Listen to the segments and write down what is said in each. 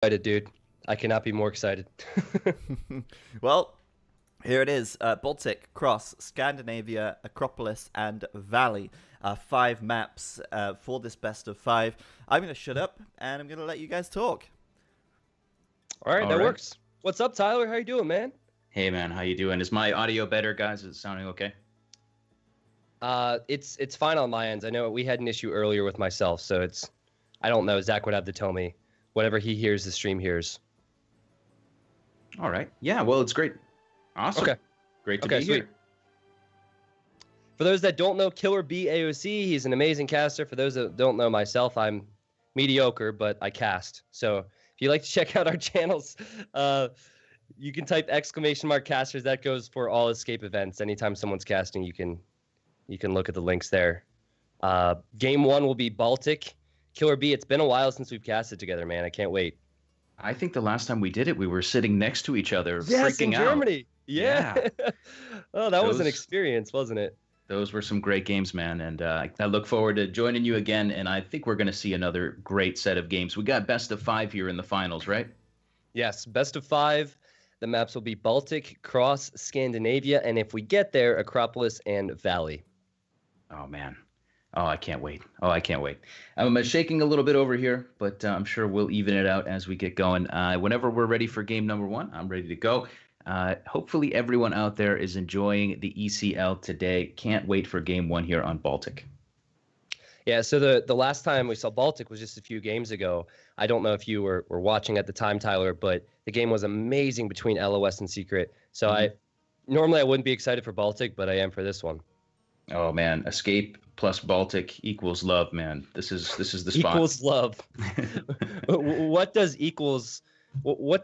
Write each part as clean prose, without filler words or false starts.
Excited, dude. I cannot be more excited. Well, here it is. Baltic, Cross, Scandinavia, Acropolis, and Valley. Five maps for this best of five. I'm going to shut up, and I'm going to let you guys talk. All right, All that right. works. What's up, Tyler? How you doing, man? Hey man, how you doing? Is my audio better, guys? Is it sounding okay? It's fine on my end. I know we had an issue earlier with myself, so I don't know. Zach would have to tell me. Whatever he hears, the stream hears. All right. Yeah, well, it's great. Awesome. Okay. Great to Okay, be sweet. here. For those that don't know, Killer B AOC, he's an amazing caster. For those that don't know myself, I'm mediocre, but I cast. So if you like to check out our channels, you can type !casters. That goes for all escape events. Anytime someone's casting, you can look at the links there. Game one will be Baltic. Killer B, it's been a while since we've casted together, man. I can't wait. I think the last time we did it, we were sitting next to each other, Yes, in freaking out. Germany. Yeah. Oh, that was an Those- experience, wasn't it? Those were some great games, man, and I look forward to joining you again. And I think we're going to see another great set of games. We got best of five here in the finals, right? Yes, best of five. The maps will be Baltic, Cross, Scandinavia, and if we get there, Acropolis and Valley. Oh man. Oh, I can't wait. Oh, I can't wait. I'm shaking a little bit over here, but I'm sure we'll even it out as we get going. Whenever we're ready for game number one, I'm ready to go. Hopefully everyone out there is enjoying the ECL today. Can't wait for game one here on Baltic. Yeah, so the last time we saw Baltic was just a few games ago. I don't know if you were watching at the time, Tyler, but the game was amazing between LOS and Secret. So normally I wouldn't be excited for Baltic, but I am for this one. Oh man, Escape plus Baltic equals love, man. This is the spot. Equals love. What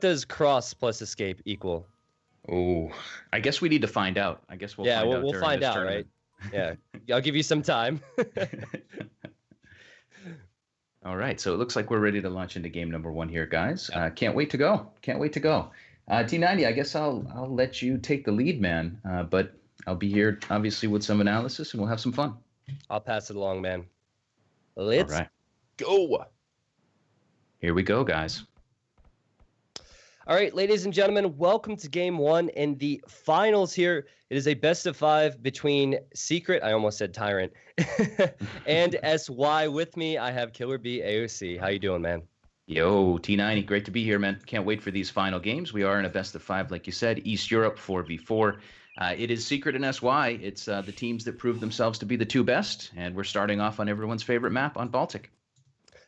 does Cross plus Escape equal? Oh, I guess we need to find out. I guess we'll Yeah, find out. we'll during find this out, right? tournament. Yeah, I'll give you some time. All right, so it looks like we're ready to launch into game number one here, guys. Can't wait to go. Can't wait to go. T90, I guess I'll let you take the lead, man. But I'll be here obviously with some analysis, and we'll have some fun. I'll pass it along, man. Let's All right, go. here we go, guys. All right, ladies and gentlemen, welcome to game one and the finals here. It is a best of five between Secret, I almost said Tyrant, and SY. With me, I have Killer B AOC. How you doing, man? Yo, T90, great to be here, man. Can't wait for these final games. We are in a best of five, like you said, East Europe 4v4. It is Secret and SY. It's the teams that prove themselves to be the two best, and we're starting off on everyone's favorite map on Baltic.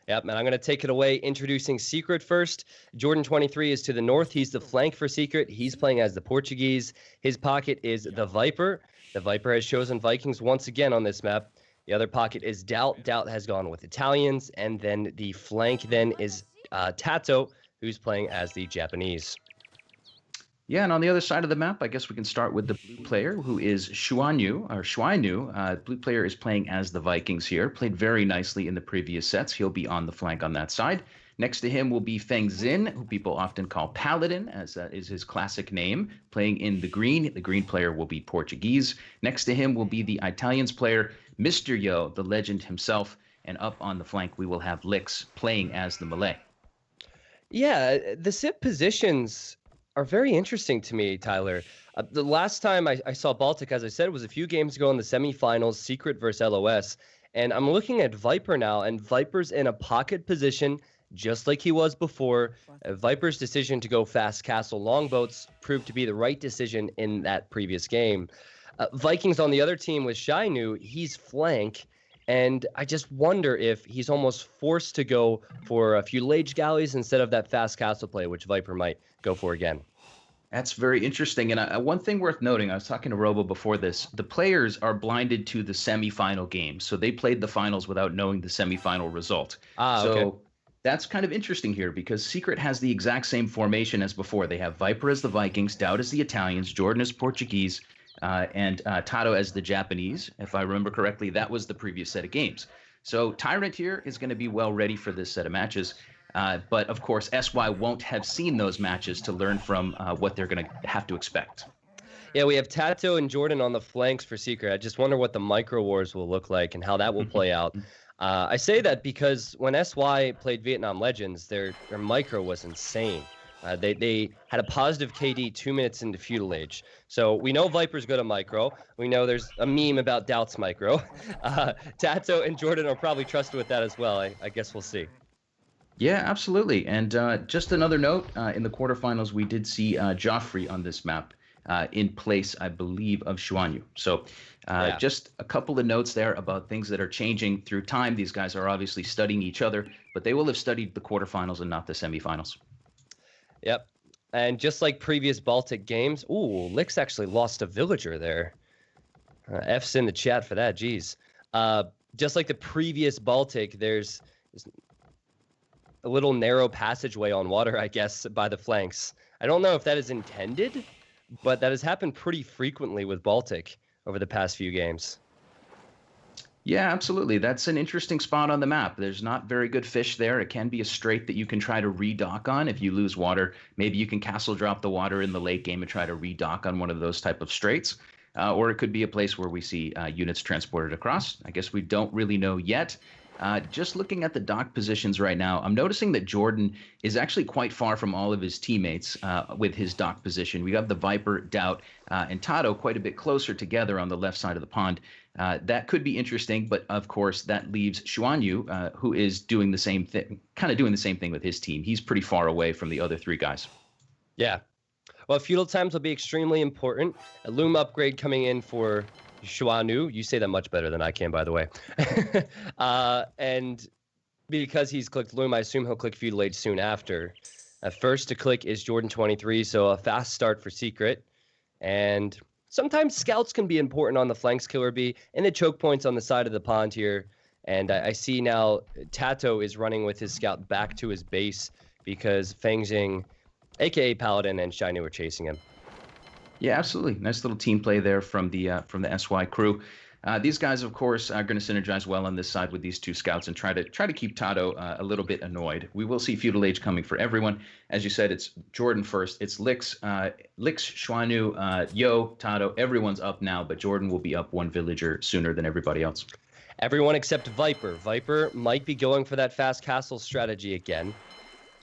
Yep, man, I'm going to take it away introducing Secret first. Jordan 23 is to the north. He's the flank for Secret. He's playing as the Portuguese. His pocket is the Viper. The Viper has chosen Vikings once again on this map. The other pocket is Doubt. Doubt has gone with Italians. And then the flank then is Tato, who's playing as the Japanese. Yeah, and on the other side of the map, I guess we can start with the blue player, who is Shuanyu. Blue player is playing as the Vikings here. Played very nicely in the previous sets. He'll be on the flank on that side. Next to him will be Feng Xin, who people often call Paladin, as that is his classic name, playing in the green. The green player will be Portuguese. Next to him will be the Italians player, Mr. Yo, the legend himself. And up on the flank, we will have Lix playing as the Malay. Yeah, the SIP positions are very interesting to me, Tyler. The last time I saw Baltic, as I said, was a few games ago in the semifinals, Secret versus LOS. And I'm looking at Viper now, and Viper's in a pocket position, just like he was before. Viper's decision to go fast castle longboats proved to be the right decision in that previous game. Vikings on the other team with Shainu, he's flank. And I just wonder if he's almost forced to go for a few Lage Galleys instead of that fast castle play, which Viper might go for again. That's very interesting. And one thing worth noting, I was talking to Robo before this, the players are blinded to the semifinal game. So they played the finals without knowing the semifinal result. Okay. That's kind of interesting here because Secret has the exact same formation as before. They have Viper as the Vikings, Doubt as the Italians, Jordan as Portuguese, and Tato as the Japanese. If I remember correctly, that was the previous set of games. So Tyrant here is going to be well ready for this set of matches. But of course, SY won't have seen those matches to learn from what they're going to have to expect. Yeah, we have Tato and Jordan on the flanks for Secret. I just wonder what the micro wars will look like and how that will play out. I say that because when SY played Vietnam Legends, their micro was insane. They had a positive KD 2 minutes into Feudal Age. So we know Viper's good at micro. We know there's a meme about Doubt's micro. Tato and Jordan are probably trusted with that as well. I guess we'll see. Yeah, absolutely. And just another note, in the quarterfinals, we did see Joffrey on this map in place, I believe, of Xuanyu. So just a couple of notes there about things that are changing through time. These guys are obviously studying each other, but they will have studied the quarterfinals and not the semifinals. Yep. And just like previous Baltic games, ooh, Lix actually lost a villager there. F's in the chat for that, geez. Just like the previous Baltic, there's a little narrow passageway on water, I guess, by the flanks. I don't know if that is intended, but that has happened pretty frequently with Baltic over the past few games. Yeah, absolutely. That's an interesting spot on the map. There's not very good fish there. It can be a strait that you can try to redock on if you lose water. Maybe you can castle drop the water in the late game and try to redock on one of those type of straits. Or it could be a place where we see units transported across. I guess we don't really know yet. Just looking at the dock positions right now, I'm noticing that Jordan is actually quite far from all of his teammates with his dock position. We got the Viper, Doubt, and Tato quite a bit closer together on the left side of the pond. That could be interesting, but of course that leaves Xuanyu, who is doing the same thing, kind of doing the same thing with his team. He's pretty far away from the other three guys. Yeah. Well, feudal times will be extremely important. A loom upgrade coming in for Xuanyu. You say that much better than I can, by the way. And because he's clicked loom, I assume he'll click feudal age soon after. First to click is Jordan 23, so a fast start for secret. And sometimes scouts can be important on the flanks, Killer B, and the choke points on the side of the pond here. And I see now Tato is running with his scout back to his base because Feng Jing, a.k.a. Paladin, and Shainu are chasing him. Yeah, absolutely. Nice little team play there from the SY crew. These guys, of course, are going to synergize well on this side with these two scouts and try to keep Tato a little bit annoyed. We will see feudal age coming for everyone. As you said, it's Jordan first. It's Lix, Xuanyu, Yo, Tato. Everyone's up now, but Jordan will be up one villager sooner than everybody else. Everyone except Viper. Viper might be going for that fast castle strategy again.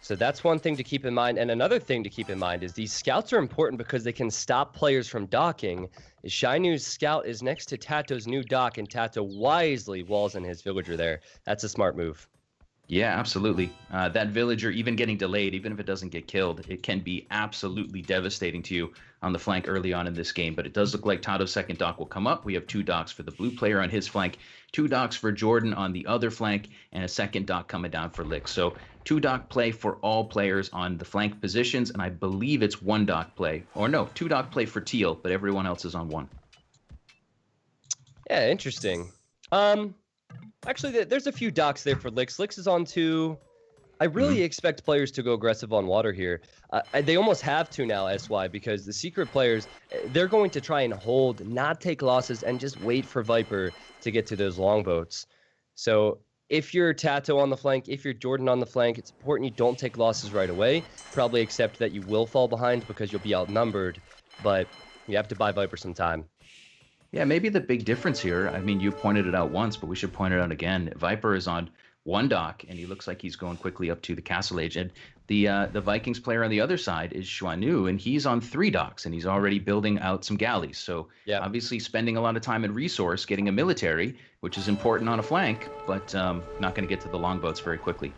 So that's one thing to keep in mind. And another thing to keep in mind is these scouts are important because they can stop players from docking. Shainu's scout is next to Tato's new dock, and Tato wisely walls in his villager there. That's a smart move. Yeah, absolutely. That villager, even getting delayed, even if it doesn't get killed, it can be absolutely devastating to you on the flank early on in this game. But it does look like Tato's second dock will come up. We have two docks for the blue player on his flank, two docks for Jordan on the other flank, and a second dock coming down for Lick. So two dock play for all players on the flank positions, and I believe it's one dock play. Or no, two dock play for Teal, but everyone else is on one. Yeah, interesting. Actually, there's a few docks there for Lix. Lix is on two. I really expect players to go aggressive on water here. They almost have to now, SY, because the secret players, they're going to try and hold, not take losses, and just wait for Viper to get to those longboats. So if you're Tato on the flank, if you're Jordan on the flank, it's important you don't take losses right away. Probably accept that you will fall behind because you'll be outnumbered, but you have to buy Viper some time. Yeah, maybe the big difference here, I mean, you pointed it out once, but we should point it out again. Viper is on one dock, and he looks like he's going quickly up to the castle age. And the Vikings player on the other side is Xuanyu, and he's on three docks, and he's already building out some galleys. So obviously spending a lot of time and resource getting a military, which is important on a flank, but not going to get to the longboats very quickly.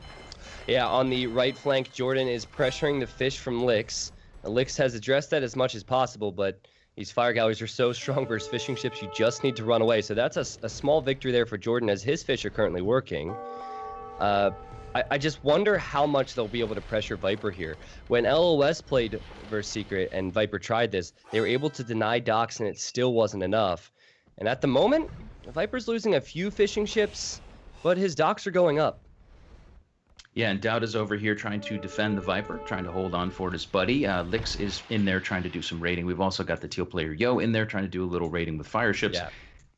Yeah, on the right flank, Jordan is pressuring the fish from Lix. Lix has addressed that as much as possible, but these fire galleys are so strong versus fishing ships, you just need to run away. So that's a small victory there for Jordan as his fish are currently working. I just wonder how much they'll be able to pressure Viper here. When LOS played versus Secret and Viper tried this, they were able to deny docks and it still wasn't enough. And at the moment, Viper's losing a few fishing ships, but his docks are going up. Yeah, and Doubt is over here trying to defend the Viper, trying to hold on for his buddy. Lix is in there trying to do some raiding. We've also got the Teal player Yo in there trying to do a little raiding with fire ships. Yeah.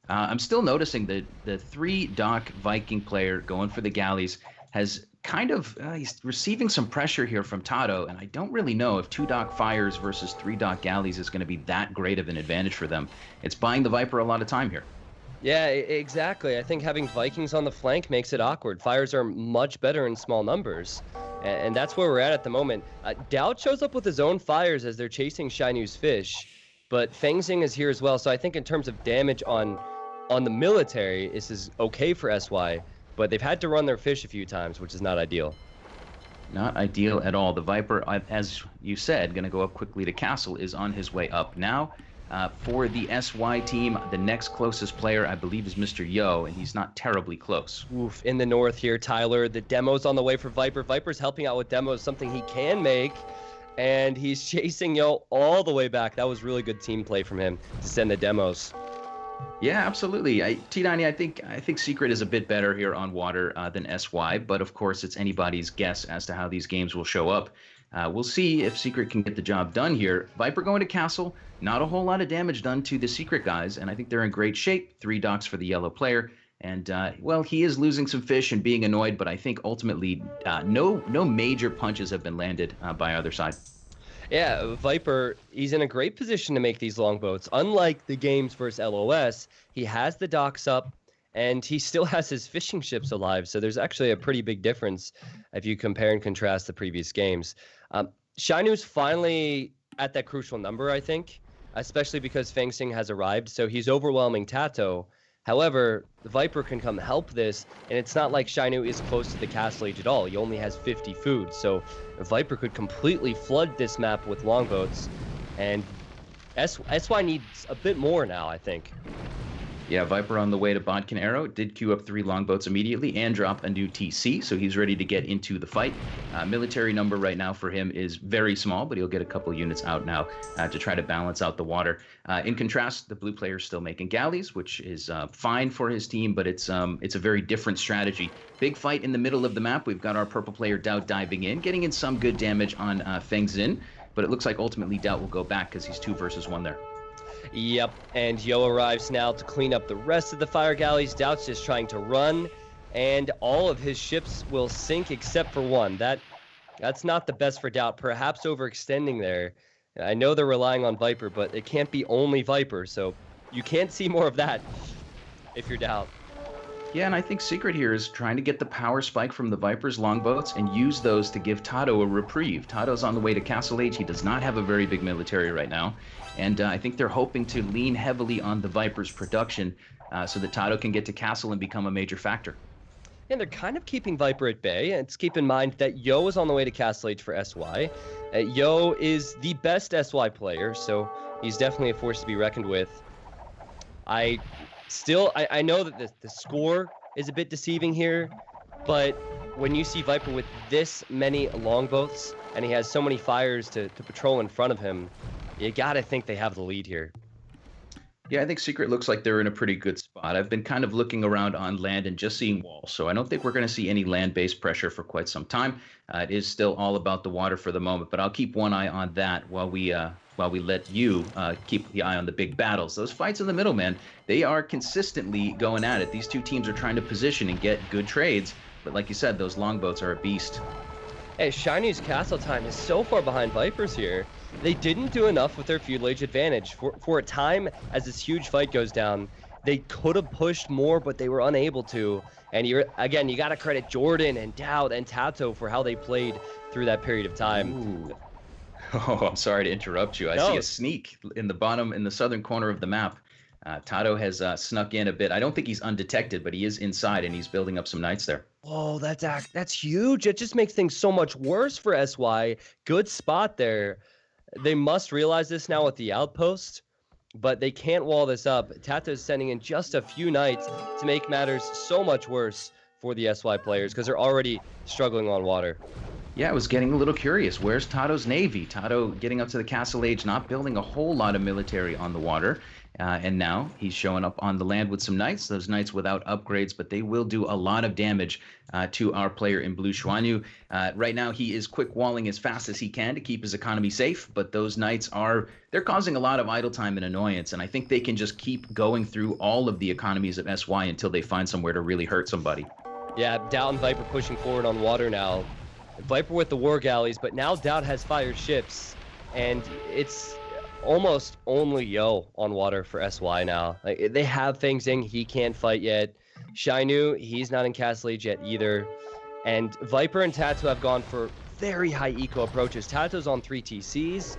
I'm still noticing that the three dock Viking player going for the galleys has kind of, he's receiving some pressure here from Tato, and I don't really know if two dock fires versus three dock galleys is going to be that great of an advantage for them. It's buying the Viper a lot of time here. Yeah, exactly. I think having Vikings on the flank makes it awkward. Fires are much better in small numbers, and that's where we're at the moment. Doubt shows up with his own fires as they're chasing Shinu's fish, but Feng Xing is here as well. So I think in terms of damage on the military, this is okay for SY, but they've had to run their fish a few times, which is not ideal. Not ideal at all. The Viper, as you said, going to go up quickly to Castle, is on his way up now. For the SY team, the next closest player, I believe, is Mr. Yo, and he's not terribly close. Oof, in the north here, Tyler. The demo's on the way for Viper. Viper's helping out with demos, something he can make, and he's chasing Yo all the way back. That was really good team play from him to send the demos. Yeah, absolutely. T90, I think Secret is a bit better here on water than SY, but of course it's anybody's guess as to how these games will show up. We'll see if Secret can get the job done here. Viper going to Castle, not a whole lot of damage done to the Secret guys, and I think they're in great shape. 3 docks for the yellow player, and well, he is losing some fish and being annoyed, but I think ultimately no major punches have been landed by either side. Yeah, Viper, he's in a great position to make these longboats. Unlike the games versus LOS, he has the docks up, and he still has his fishing ships alive. So there's actually a pretty big difference if you compare and contrast the previous games. Shinu's finally at that crucial number, I think, especially because Feng Xing has arrived. So he's overwhelming Tato. However, the Viper can come help this, and it's not like Shinu is close to the castle age at all. He only has 50 food, so Viper could completely flood this map with longboats, and SY needs a bit more now, I think. Yeah, Viper on the way to Bodkin Arrow did queue up 3 longboats immediately and drop a new TC, so he's ready to get into the fight. Military number right now for him is very small, but he'll get a couple units out now to try to balance out the water. In contrast, the blue player is still making galleys, which is fine for his team, but it's a very different strategy. Big fight in the middle of the map. We've got our purple player Doubt diving in, getting in some good damage on Feng Xin, but it looks like ultimately Doubt will go back because he's 2 versus 1 there. Yep, and Yo arrives now to clean up the rest of the fire galleys. Doubt's just trying to run, and all of his ships will sink except for one. That's not the best for Doubt, perhaps overextending there. I know they're relying on Viper, but it can't be only Viper, so you can't see more of that if you're Doubt. Yeah, and I think Secret here is trying to get the power spike from the Viper's longboats and use those to give Tato a reprieve. Tato's on the way to Castle Age. He does not have a very big military right now. And I think they're hoping to lean heavily on the Viper's production so that Tato can get to Castle and become a major factor. And they're kind of keeping Viper at bay. And keep in mind that Yo is on the way to Castle Age for SY. Yo is the best SY player, so he's definitely a force to be reckoned with. I know that the score is a bit deceiving here, but when you see Viper with this many longboats and he has so many fires to patrol in front of him, you gotta think they have the lead here. Yeah, I think Secret looks like they're in a pretty good spot. I've been kind of looking around on land and just seeing walls, so I don't think we're going to see any land-based pressure for quite some time. It is still all about the water for the moment, but I'll keep one eye on that while we let you keep the eye on the big battles. Those fights in the middle, man, they are consistently going at it. These two teams are trying to position and get good trades, but like you said, those longboats are a beast. Hey, Shiny's castle time is so far behind Vipers here. They didn't do enough with their feudal age advantage. For a time, as this huge fight goes down, they could have pushed more, but they were unable to. And you got to credit Jordan and Doubt and Tato for how they played through that period of time. Ooh. Oh, I'm sorry to interrupt you. I see a sneak in the southern corner of the map. Tato has snuck in a bit. I don't think he's undetected, but he is inside and he's building up some knights there. Oh, that's huge. It just makes things so much worse for SY. Good spot there. They must realize this now with the outpost, but they can't wall this up. Tato's sending in just a few knights to make matters so much worse for the SY players because they're already struggling on water. Yeah, I was getting a little curious. Where's Tato's navy? Tato getting up to the castle age, not building a whole lot of military on the water. And now he's showing up on the land with some knights. Those knights without upgrades, but they will do a lot of damage to our player in blue, Xuanyu. Right now, he is quick walling as fast as he can to keep his economy safe, but those knights they're causing a lot of idle time and annoyance, and I think they can just keep going through all of the economies of SY until they find somewhere to really hurt somebody. Yeah, Doubt and Viper pushing forward on water now. Viper with the war galleys, but now Doubt has fire ships, and it's almost only Yo on water for SY now. Like, they have Feng Zing, he can't fight yet. Shainu, he's not in Castle Age yet either. And Viper and Tato have gone for very high eco approaches. Tato's on 3 TCs.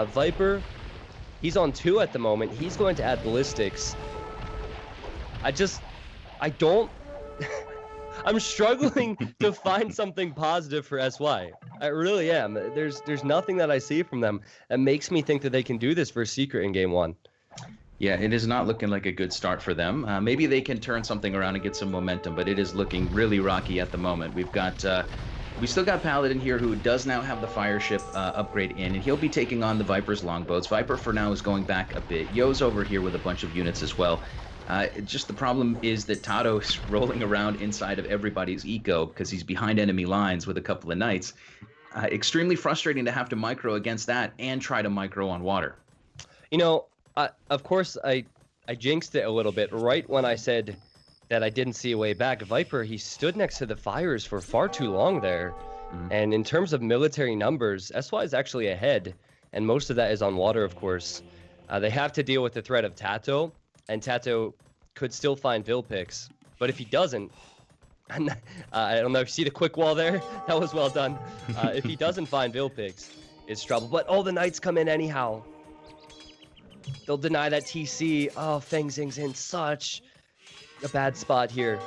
Viper, he's on 2 at the moment. He's going to add ballistics. I don't... I'm struggling to find something positive for SY. I really am. There's nothing that I see from them that makes me think that they can do this for Secret in Game 1. Yeah, it is not looking like a good start for them. Maybe they can turn something around and get some momentum, but it is looking really rocky at the moment. We still got Paladin here, who does now have the fire ship upgrade in, and he'll be taking on the Viper's longboats. Viper for now is going back a bit. Yo's over here with a bunch of units as well. Just the problem is that Tato's rolling around inside of everybody's eco because he's behind enemy lines with a couple of knights. Extremely frustrating to have to micro against that and try to micro on water. You know, of course, I jinxed it a little bit right when I said that I didn't see a way back. Viper, he stood next to the fires for far too long there. Mm-hmm. And in terms of military numbers, SY is actually ahead, and most of that is on water, of course. They have to deal with the threat of Tato, and Tato could still find Vilpix. But if he doesn't, I don't know if you see the quick wall there. That was well done. If he doesn't find Vilpix, it's trouble. But all the knights come in anyhow. They'll deny that TC. Oh, Feng Zing's in such a bad spot here.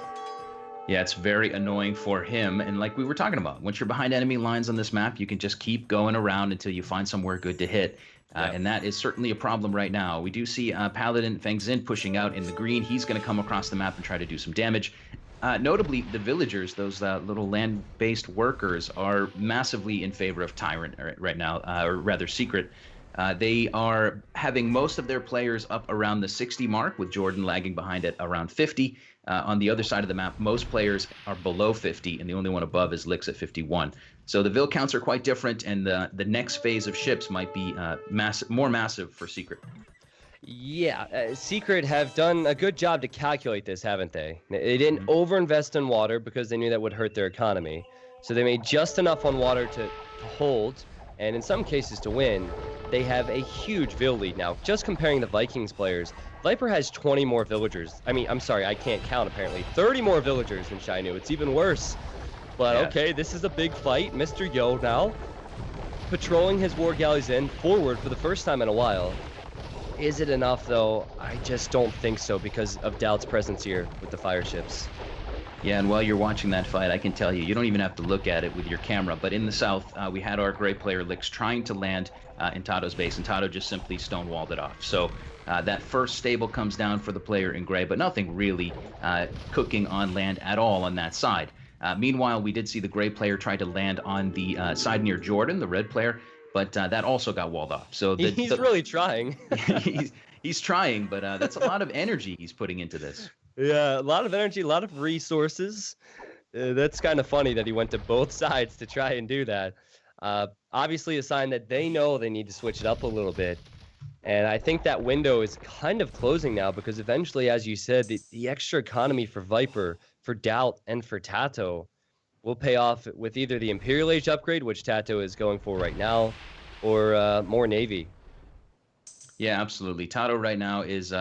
Yeah, it's very annoying for him. And like we were talking about, once you're behind enemy lines on this map, you can just keep going around until you find somewhere good to hit. And that is certainly a problem right now. We do see Paladin Feng Zin pushing out in the green. He's going to come across the map and try to do some damage. Notably, the villagers, those little land-based workers, are massively in favor of Tyrant right now, or rather Secret. They are having most of their players up around the 60 mark, with Jordan lagging behind at around 50. On the other side of the map, most players are below 50, and the only one above is Lix at 51. So the Vil counts are quite different, and the next phase of ships might be more massive for Secret. Yeah, Secret have done a good job to calculate this, haven't they? They didn't overinvest in water because they knew that would hurt their economy. So they made just enough on water to hold, and in some cases to win. They have a huge Vil lead now. Just comparing the Vikings players, Viper has 20 more villagers. I mean, I'm sorry, I can't count apparently. 30 more villagers than Shainu. It's even worse. But okay, this is a big fight. Mr. Yo now patrolling his war galleys in forward for the first time in a while. Is it enough though? I just don't think so because of Doubt's presence here with the fire ships. Yeah, and while you're watching that fight, I can tell you, you don't even have to look at it with your camera. But in the south, we had our gray player Lix trying to land in Tato's base, and Tato just simply stonewalled it off. So that first stable comes down for the player in gray, but nothing really cooking on land at all on that side. Meanwhile, we did see the gray player try to land on the side near Jordan, the red player, but that also got walled off. So he's really trying. he's trying, but that's a lot of energy he's putting into this. Yeah, a lot of energy, a lot of resources. That's kind of funny that he went to both sides to try and do that. Obviously a sign that they know they need to switch it up a little bit. And I think that window is kind of closing now because eventually, as you said, the extra economy for Viper, for Doubt, and for Tato will pay off with either the Imperial Age upgrade, which Tato is going for right now, or more Navy. Yeah, absolutely. Tato right now is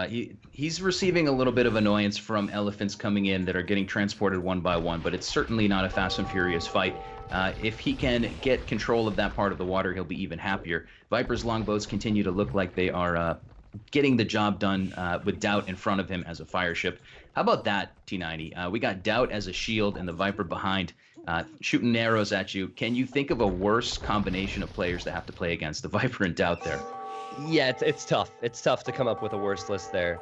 he's receiving a little bit of annoyance from elephants coming in that are getting transported one by one, but it's certainly not a fast and furious fight. If he can get control of that part of the water, he'll be even happier. Viper's longboats continue to look like they are getting the job done with Doubt in front of him as a fire ship. How about that, T90? We got Doubt as a shield and the Viper behind, shooting arrows at you. Can you think of a worse combination of players to have to play against, the Viper and Doubt there? Yeah, it's tough. It's tough to come up with a worse list there.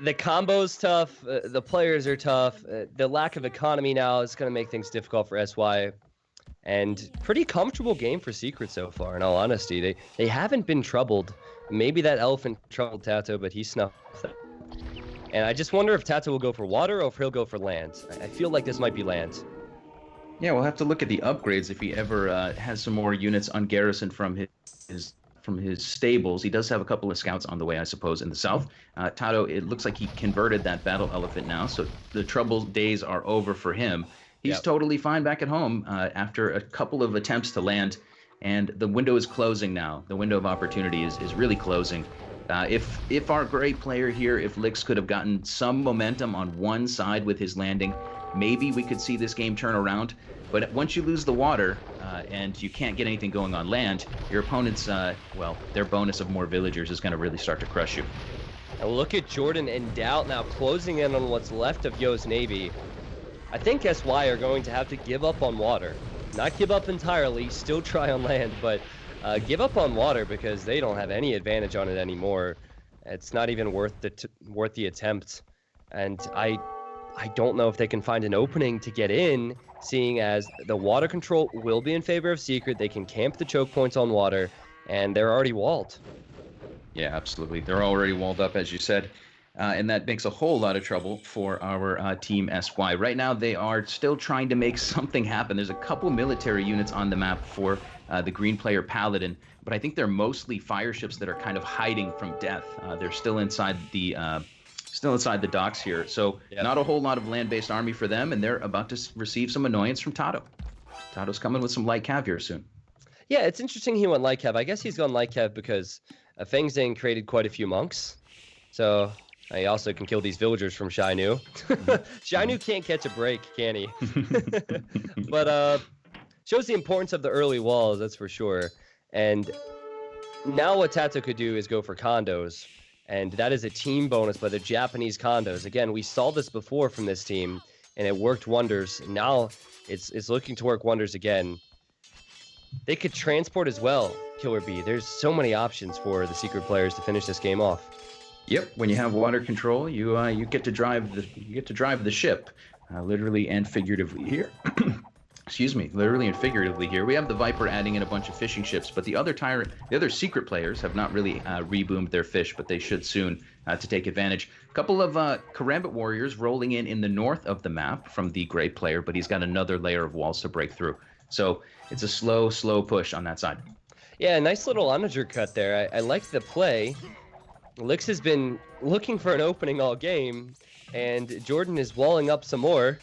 The combo's tough. The players are tough. The lack of economy now is going to make things difficult for SY. And pretty comfortable game for Secret so far, in all honesty. They haven't been troubled. Maybe that elephant troubled Tato, but he snuffed that. And I just wonder if Tato will go for water or if he'll go for land. I feel like this might be land. Yeah, we'll have to look at the upgrades if he ever has some more units ungarrisoned from his stables. He does have a couple of scouts on the way, I suppose, in the south. Tato, it looks like he converted that battle elephant now, so the trouble days are over for him. He's totally fine back at home after a couple of attempts to land, and the window is closing now. The window of opportunity is really closing. If our great player here, if Lix could have gotten some momentum on one side with his landing, maybe we could see this game turn around. But once you lose the water and you can't get anything going on land, your opponent's, their bonus of more villagers is going to really start to crush you. And look at Jordan and Doubt now closing in on what's left of Yo's Navy. I think SY are going to have to give up on water. Not give up entirely, still try on land, but give up on water because they don't have any advantage on it anymore. It's not even worth the attempt. And I don't know if they can find an opening to get in, seeing as the water control will be in favor of Secret. They can camp the choke points on water, and they're already walled. Yeah, absolutely. They're already walled up, as you said. And that makes a whole lot of trouble for our team SY. Right now, they are still trying to make something happen. There's a couple military units on the map for the green player Paladin, but I think they're mostly fire ships that are kind of hiding from death. They're still inside the docks here. So not a whole lot of land-based army for them, and they're about to receive some annoyance from Tato. Tato's coming with some light cav here soon. Yeah, it's interesting he went light cav. I guess he's gone light cav because Feng Zhang created quite a few monks. So he also can kill these villagers from Shai Nu. Shai Nu can't catch a break, can he? But shows the importance of the early walls, that's for sure. And now what Tato could do is go for condos. And that is a team bonus by the Japanese condos. Again, we saw this before from this team, and it worked wonders. Now it's looking to work wonders again. They could transport as well, Killer B. There's so many options for the Secret players to finish this game off. Yep, when you have water control, you get to drive the ship, literally and figuratively here. Excuse me, literally and figuratively here. We have the Viper adding in a bunch of fishing ships, but the other Secret players have not really reboomed their fish, but they should soon to take advantage. A couple of Karambit warriors rolling in the north of the map from the Gray player, but he's got another layer of walls to break through. So it's a slow push on that side. Yeah, nice little onager cut there. I like the play. Lix has been looking for an opening all game, and Jordan is walling up some more,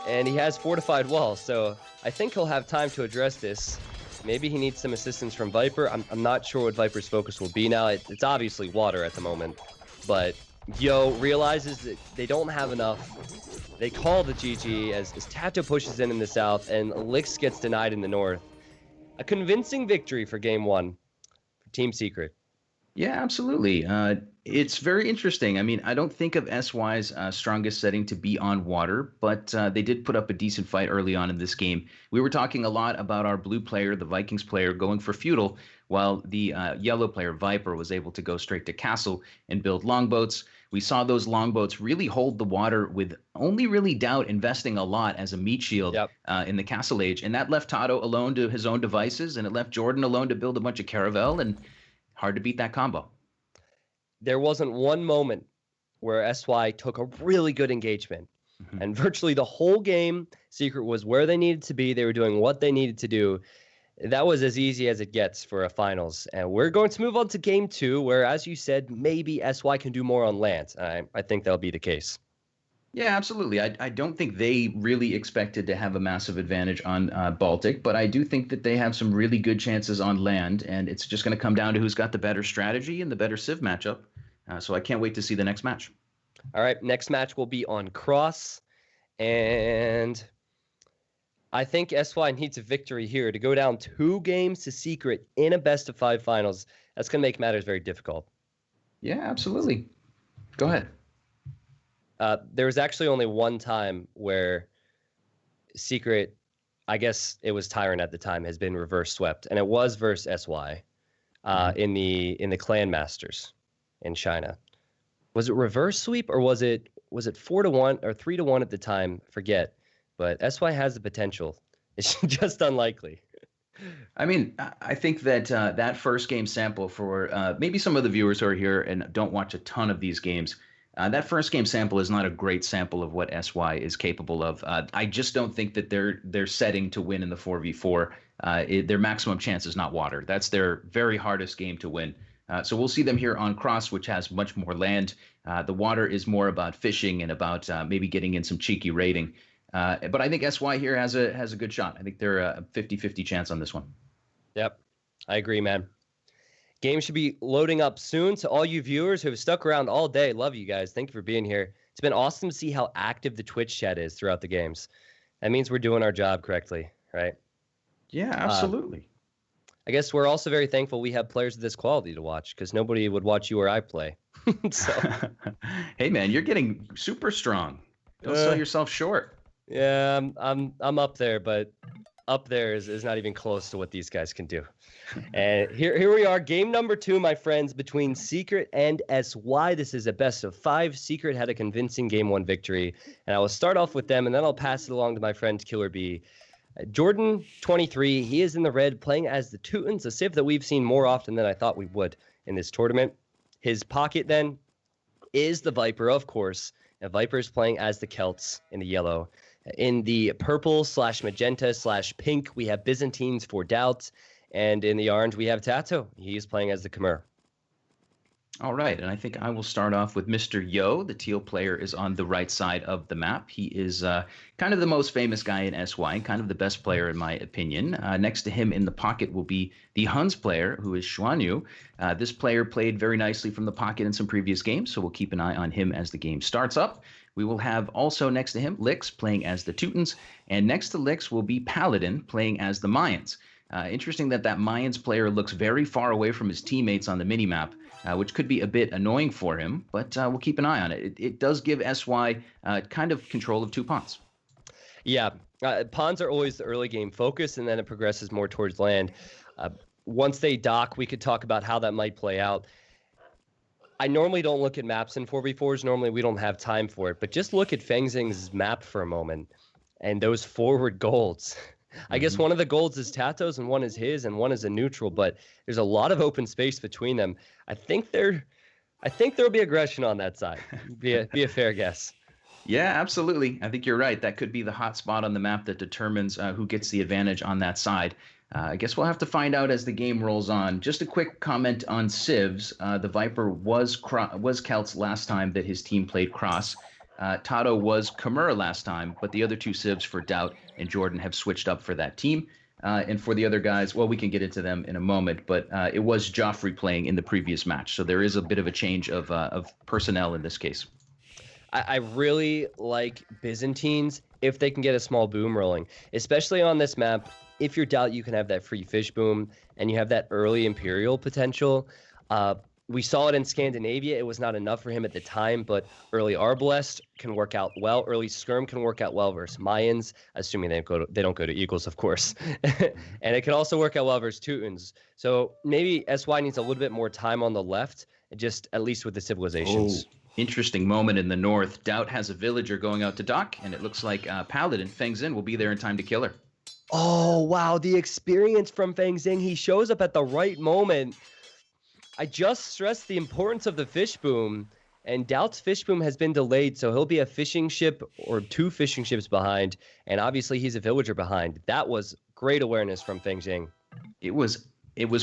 and he has fortified walls, so I think he'll have time to address this. Maybe he needs some assistance from Viper. I'm not sure what Viper's focus will be now. It's obviously water at the moment, but Yo realizes that they don't have enough. They call the GG as Tato pushes in the south, and Lix gets denied in the north. A convincing victory for Game 1 for Team Secret. Yeah, absolutely. It's very interesting. I mean, I don't think of SY's strongest setting to be on water, but they did put up a decent fight early on in this game. We were talking a lot about our blue player, the Vikings player, going for feudal, while the yellow player, Viper, was able to go straight to castle and build longboats. We saw those longboats really hold the water with only really Doubt investing a lot as a meat shield in the castle age. And that left Tato alone to his own devices, and it left Jordan alone to build a bunch of caravel, and hard to beat that combo. There wasn't one moment where SY took a really good engagement. And virtually the whole game, Secret was where they needed to be. They were doing what they needed to do. That was as easy as it gets for a finals. And we're going to move on to Game 2, where, as you said, maybe SY can do more on land. I think that'll be the case. Yeah, absolutely. I don't think they really expected to have a massive advantage on Baltic, but I do think that they have some really good chances on land, and it's just going to come down to who's got the better strategy and the better Civ matchup. So I can't wait to see the next match. All right, next match will be on Cross, and I think SY needs a victory here to go down 2 games to Secret in a best-of-5 finals. That's going to make matters very difficult. Yeah, absolutely. Go ahead. There was actually only one time where Secret, I guess it was Tyrant at the time, has been reverse swept, and it was versus SY in the Clan Masters in China. Was it reverse sweep, or was it 4-1 or 3-1 at the time? Forget. But SY has the potential. It's just unlikely. I mean, I think that that first game sample for maybe some of the viewers who are here and don't watch a ton of these games, that first game sample is not a great sample of what SY is capable of. I just don't think that their setting to win in the 4v4, their maximum chance is not water. That's their very hardest game to win. So we'll see them here on Cross, which has much more land. The water is more about fishing and about maybe getting in some cheeky raiding. But I think SY here has a good shot. I think they're a 50-50 chance on this one. Yep. I agree, man. Game should be loading up soon. To all you viewers who have stuck around all day, love you guys. Thank you for being here. It's been awesome to see how active the Twitch chat is throughout the games. That means we're doing our job correctly, right? Yeah, absolutely. I guess we're also very thankful we have players of this quality to watch, because nobody would watch you or I play. So, hey, man, you're getting super strong. Don't sell yourself short. yeah, I'm up there, but up there is not even close to what these guys can do. And here we are, game number 2, my friends, between Secret and SY. This is a best of 5. Secret had a convincing game 1 victory, and I will start off with them, and then I'll pass it along to my friend Killer B. Jordan, 23, he is in the red, playing as the Teutons, a civ that we've seen more often than I thought we would in this tournament. His pocket, then, is the Viper, of course, and Viper is playing as the Celts in the yellow. In the purple/magenta/pink, we have Byzantines for Doubt, and in the orange, we have Tato. He's playing as the Khmer. All right, and I think I will start off with Mr. Yo. The teal player is on the right side of the map. He is kind of the most famous guy in SY, kind of the best player in my opinion. Next to him in the pocket will be the Huns player, who is Xuanyu. This player played very nicely from the pocket in some previous games, so we'll keep an eye on him as the game starts up. We will have also next to him Lix playing as the Teutons, and next to Lix will be Paladin playing as the Mayans. Interesting that Mayans player looks very far away from his teammates on the minimap, which could be a bit annoying for him, but we'll keep an eye on it. It does give SY kind of control of 2 pawns. Yeah, pawns are always the early game focus, and then it progresses more towards land. Once they dock, we could talk about how that might play out. I normally don't look at maps in 4v4s. Normally, we don't have time for it. But just look at Feng Xing's map for a moment and those forward golds. I guess one of the golds is Tato's and one is his and one is a neutral, but there's a lot of open space between them. I think there'll be aggression on that side. Be a fair guess. Yeah, absolutely. I think you're right. That could be the hot spot on the map that determines who gets the advantage on that side. I guess we'll have to find out as the game rolls on. Just a quick comment on civs. The Viper was Celts last time that his team played Cross. Tato was Khmer last time, but the other 2 civs for Doubt and Jordan have switched up for that team. And for the other guys, well, we can get into them in a moment, but it was Joffrey playing in the previous match. So there is a bit of a change of personnel in this case. I really like Byzantines if they can get a small boom rolling, especially on this map. If you're Doubt, you can have that free fish boom, and you have that early Imperial potential. We saw it in Scandinavia. It was not enough for him at the time, but early Arbalest can work out well. Early Skirm can work out well versus Mayans, assuming they don't go to Eagles, of course. And it can also work out well versus Teutons. So maybe SY needs a little bit more time on the left, just at least with the civilizations. Oh, interesting moment in the north. Doubt has a villager going out to dock, and it looks like Paladin, Feng Xin, will be there in time to kill her. Oh, wow. The experience from Feng Xing. He shows up at the right moment. I just stressed the importance of the fish boom, and Doubt's fish boom has been delayed, so he'll be a fishing ship or 2 fishing ships behind, and obviously he's a villager behind. That was great awareness from Feng Xing. It was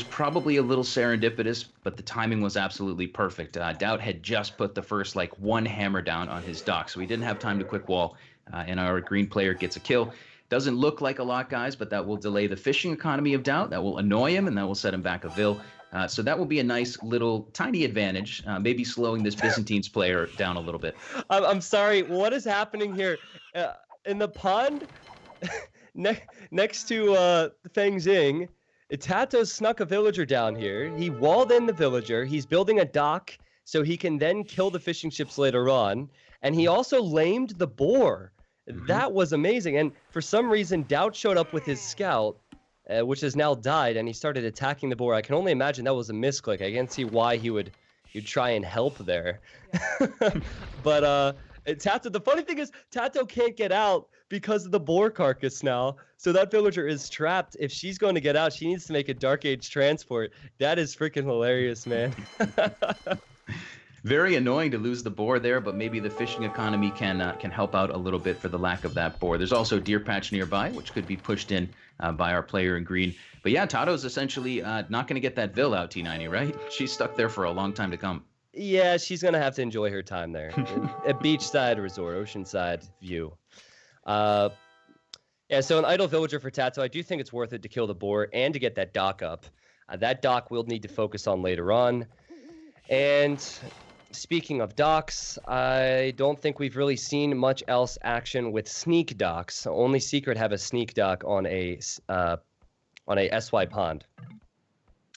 probably a little serendipitous, but the timing was absolutely perfect. Doubt had just put the first 1 hammer down on his dock, so he didn't have time to quick wall, and our green player gets a kill. Doesn't look like a lot, guys, but that will delay the fishing economy of Doubt. That will annoy him, and that will set him back a Vil. So that will be a nice little tiny advantage, maybe slowing this Byzantines player down a little bit. I'm sorry. What is happening here? In the pond next to Feng Xing, Tato snuck a villager down here. He walled in the villager. He's building a dock so he can then kill the fishing ships later on. And he also lamed the boar. That was amazing. And for some reason, Doubt showed up with his scout, which has now died, and he started attacking the boar. I can only imagine that was a misclick. I can't see why you'd try and help there. But Tato, the funny thing is, Tato can't get out because of the boar carcass now. So that villager is trapped. If she's going to get out, she needs to make a Dark Age transport. That is freaking hilarious, man. Very annoying to lose the boar there, but maybe the fishing economy can help out a little bit for the lack of that boar. There's also a deer patch nearby, which could be pushed in by our player in green. But yeah, Tato's essentially not going to get that Vil out, T90, right? She's stuck there for a long time to come. Yeah, she's going to have to enjoy her time there. A beachside resort, oceanside view. Yeah, so an idle villager for Tato, I do think it's worth it to kill the boar and to get that dock up. That dock we'll need to focus on later on. And speaking of docks, I don't think we've really seen much else action with sneak docks. Only Secret have a sneak dock on a SY pond.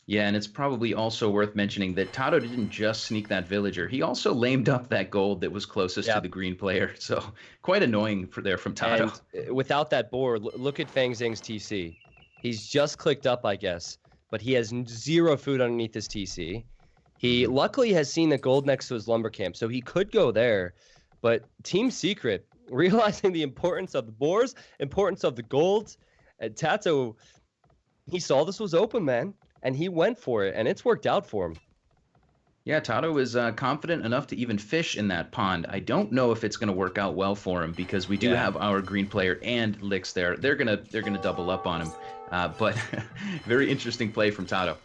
Yeah, and it's probably also worth mentioning that Tato didn't just sneak that villager. He also lamed up that gold that was closest to the green player. So quite annoying from Tato. And without that board, look at Fang Zing's TC. He's just clicked up, I guess, but he has 0 food underneath his TC. He luckily has seen the gold next to his lumber camp, so he could go there. But Team Secret, realizing the importance of the boars, importance of the gold, and Tato, he saw this was open, man. And he went for it, and it's worked out for him. Yeah, Tato is confident enough to even fish in that pond. I don't know if it's going to work out well for him because we do have our green player and Licks there. They're gonna double up on him. But very interesting play from Tato.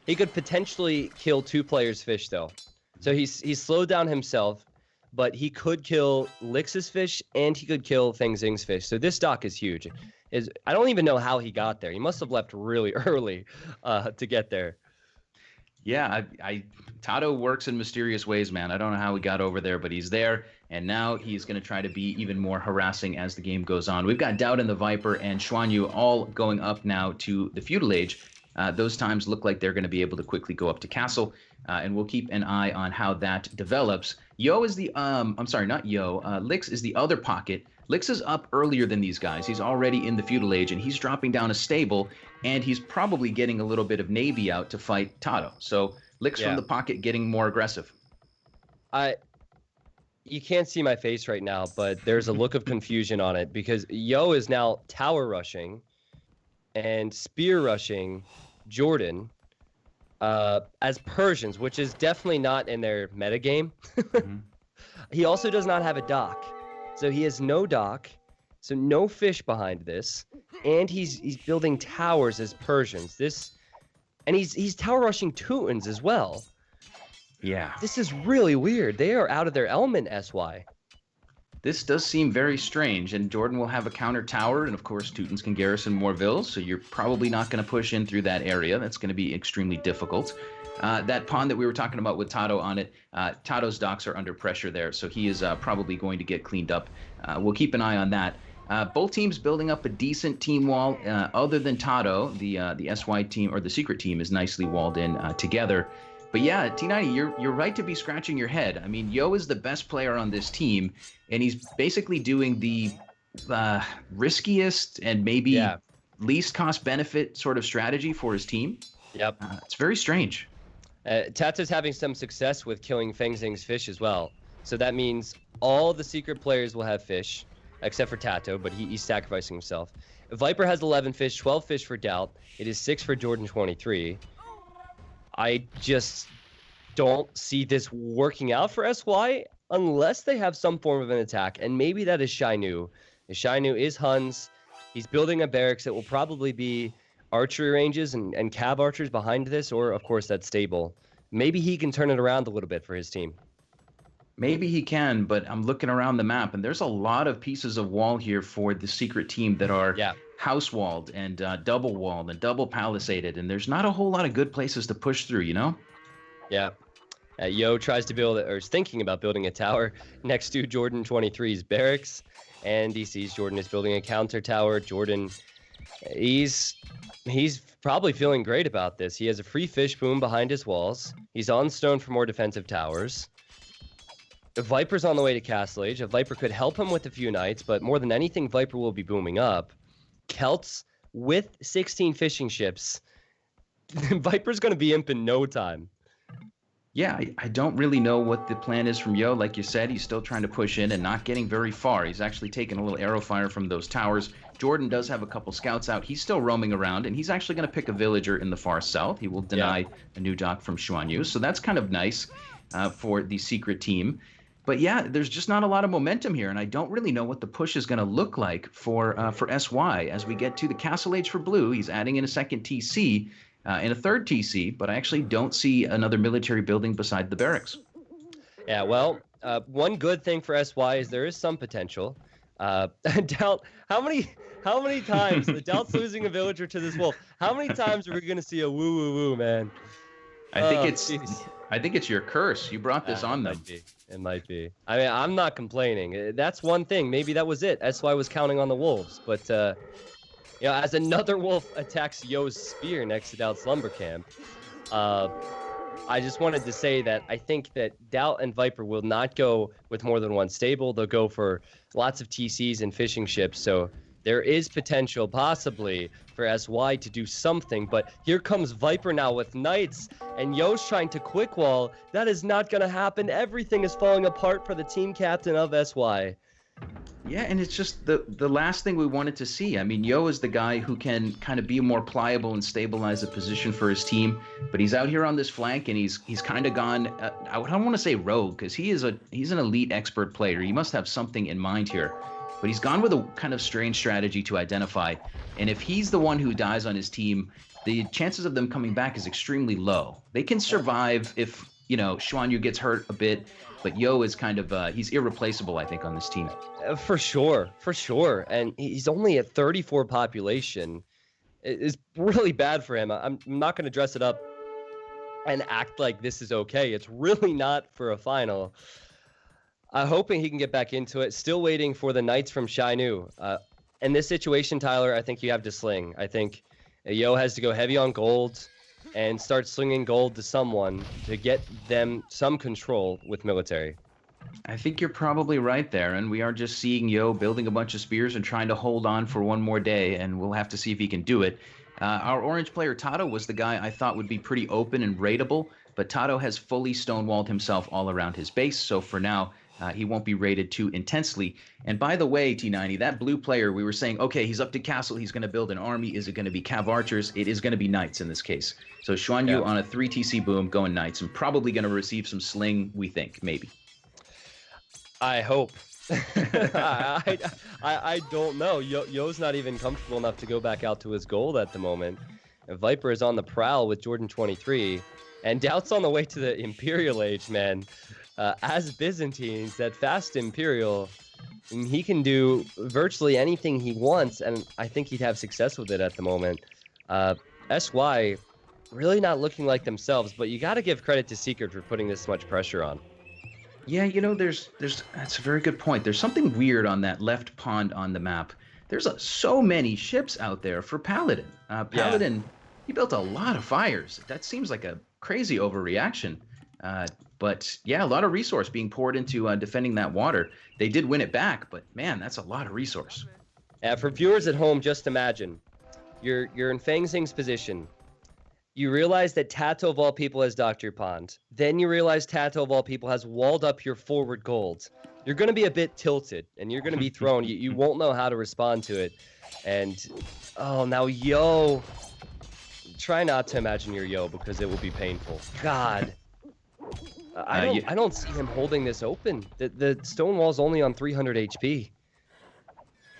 He could potentially kill 2 players' fish, though. So he's slowed down himself, but he could kill Licks' fish and he could kill Fang Zing's fish. So this dock is huge. I don't even know how he got there. He must have left really early to get there. Yeah, Tato works in mysterious ways, man. I don't know how he got over there, but he's there, and now he's going to try to be even more harassing as the game goes on. We've got Doubt and the Viper and Xuanyu all going up now to the Feudal Age. Those times look like they're going to be able to quickly go up to Castle, and we'll keep an eye on how that develops. Yo is the I'm sorry, not Yo. Licks is the other pocket. Licks is up earlier than these guys. He's already in the Feudal Age, and he's dropping down a stable, and he's probably getting a little bit of Navy out to fight Tato. So Licks from the pocket getting more aggressive. You can't see my face right now, but there's a look of confusion on it because Yo is now tower rushing and spear rushing Jordan as Persians, which is definitely not in their metagame. He also does not have a dock. So he has no dock, so no fish behind this, and he's building towers as Persians. And he's tower rushing Teutons as well. Yeah. This is really weird. They are out of their element, SY. This does seem very strange, and Jordan will have a counter tower, and of course Teutons can garrison more villas, so you're probably not going to push in through that area. That's going to be extremely difficult. That pond that we were talking about with Tato on it, Tato's docks are under pressure there, so he is probably going to get cleaned up. We'll keep an eye on that. Both teams building up a decent team wall. Other than Tato, the SY team or the Secret team is nicely walled in together. But yeah, T90, you're right to be scratching your head. I mean, Yo is the best player on this team, and he's basically doing the riskiest and maybe least cost benefit sort of strategy for his team. Yep. It's very strange. Tata's having some success with killing Fang Zing's fish as well. So that means all the Secret players will have fish, except for Tato, but he's sacrificing himself. Viper has 11 fish, 12 fish for Doubt. It is 6 for Jordan 23. I just don't see this working out for SY unless they have some form of an attack, and maybe that is Shainu. Shainu is Huns. He's building a barracks that will probably be archery ranges and cav archers behind this, or of course that stable. Maybe he can turn it around a little bit for his team. Maybe he can, but I'm looking around the map, and there's a lot of pieces of wall here for the Secret team that are house walled and double walled and double palisaded, and there's not a whole lot of good places to push through, you know? Yeah. Yo tries to build, or is thinking about building a tower next to Jordan 23's barracks, and he sees Jordan is building a counter tower. Jordan, he's probably feeling great about this. He has a free fish boom behind his walls. He's on stone for more defensive towers. The Viper's on the way to Castle Age. A Viper could help him with a few knights, but more than anything, Viper will be booming up. Celts with 16 fishing ships. Viper's going to be imp in no time. Yeah, I don't really know what the plan is from Yo. Like you said, he's still trying to push in and not getting very far. He's actually taking a little arrow fire from those towers. Jordan does have a couple scouts out. He's still roaming around, and he's actually going to pick a villager in the far south. He will deny a new dock from Xuanyu, so that's kind of nice for the Secret team. But yeah, there's just not a lot of momentum here, and I don't really know what the push is going to look like for SY as we get to the Castle Age for Blue. He's adding in a second TC and a third TC, but I actually don't see another military building beside the barracks. Yeah, well, one good thing for SY is there is some potential. Doubt, how many times the Doubt's losing a villager to this wolf? How many times are we gonna see a woo woo woo, man? I think Oh, it's jeez. I think it's your curse. You brought this It on them. might be. It might be. I mean, I'm not complaining. That's one thing. Maybe that was it. SY was counting on the wolves, but as another wolf attacks Yo's spear next to Doubt's lumber camp, I just wanted to say that I think that Doubt and Viper will not go with more than one stable. They'll go for lots of TCs and fishing ships. So there is potential, possibly, for SY to do something. But here comes Viper now with Knights, and Yo's trying to quick wall. That is not going to happen. Everything is falling apart for the team captain of SY. Yeah, and it's just the last thing we wanted to see. I mean, Yo is the guy who can kind of be more pliable and stabilize the position for his team, but he's out here on this flank, and he's kind of gone. I don't want to say rogue, because he's an elite expert player. He must have something in mind here, but he's gone with a kind of strange strategy to identify. And if he's the one who dies on his team, the chances of them coming back is extremely low. They can survive if Xuan Yu gets hurt a bit. But Yo is kind of, he's irreplaceable, I think, on this team. For sure. And he's only at 34 population. It's really bad for him. I'm not going to dress it up and act like this is okay. It's really not for a final. Hoping he can get back into it. Still waiting for the Knights from Shainu. In this situation, Tyler, I think you have to sling. I think Yo has to go heavy on gold and start slinging gold to someone to get them some control with military. I think you're probably right there, and we are just seeing Yo building a bunch of spears and trying to hold on for one more day, and we'll have to see if he can do it. Our orange player, Tato, was the guy I thought would be pretty open and raidable, but Tato has fully stonewalled himself all around his base, so for now, he won't be raided too intensely. And by the way, T90, that blue player, we were saying, okay, he's up to castle, he's going to build an army. Is it going to be Cav Archers? It is going to be Knights in this case. So Xuan Yu on a 3 TC boom, going Knights, and probably going to receive some sling, we think, maybe. I hope. I don't know. Yo's not even comfortable enough to go back out to his gold at the moment. And Viper is on the prowl with Jordan 23. And Doubt's on the way to the Imperial Age, man. As Byzantines, that fast Imperial, he can do virtually anything he wants, and I think he'd have success with it at the moment. SY really not looking like themselves, but you got to give credit to Secret for putting this much pressure on. Yeah, there's that's a very good point. There's something weird on that left pond on the map. There's so many ships out there for Paladin. Paladin, he built a lot of fires. That seems like a crazy overreaction. But yeah, a lot of resource being poured into defending that water. They did win it back, but man, that's a lot of resource. For viewers at home, just imagine you're in Fang Xing's position. You realize that Tato of all people has Dr. Pond. Then you realize Tato of all people has walled up your forward gold. You're going to be a bit tilted, and you're going to be thrown. You won't know how to respond to it. And now Yo, try not to imagine you're Yo because it will be painful. God. I don't see him holding this open. The stone wall's only on 300 HP.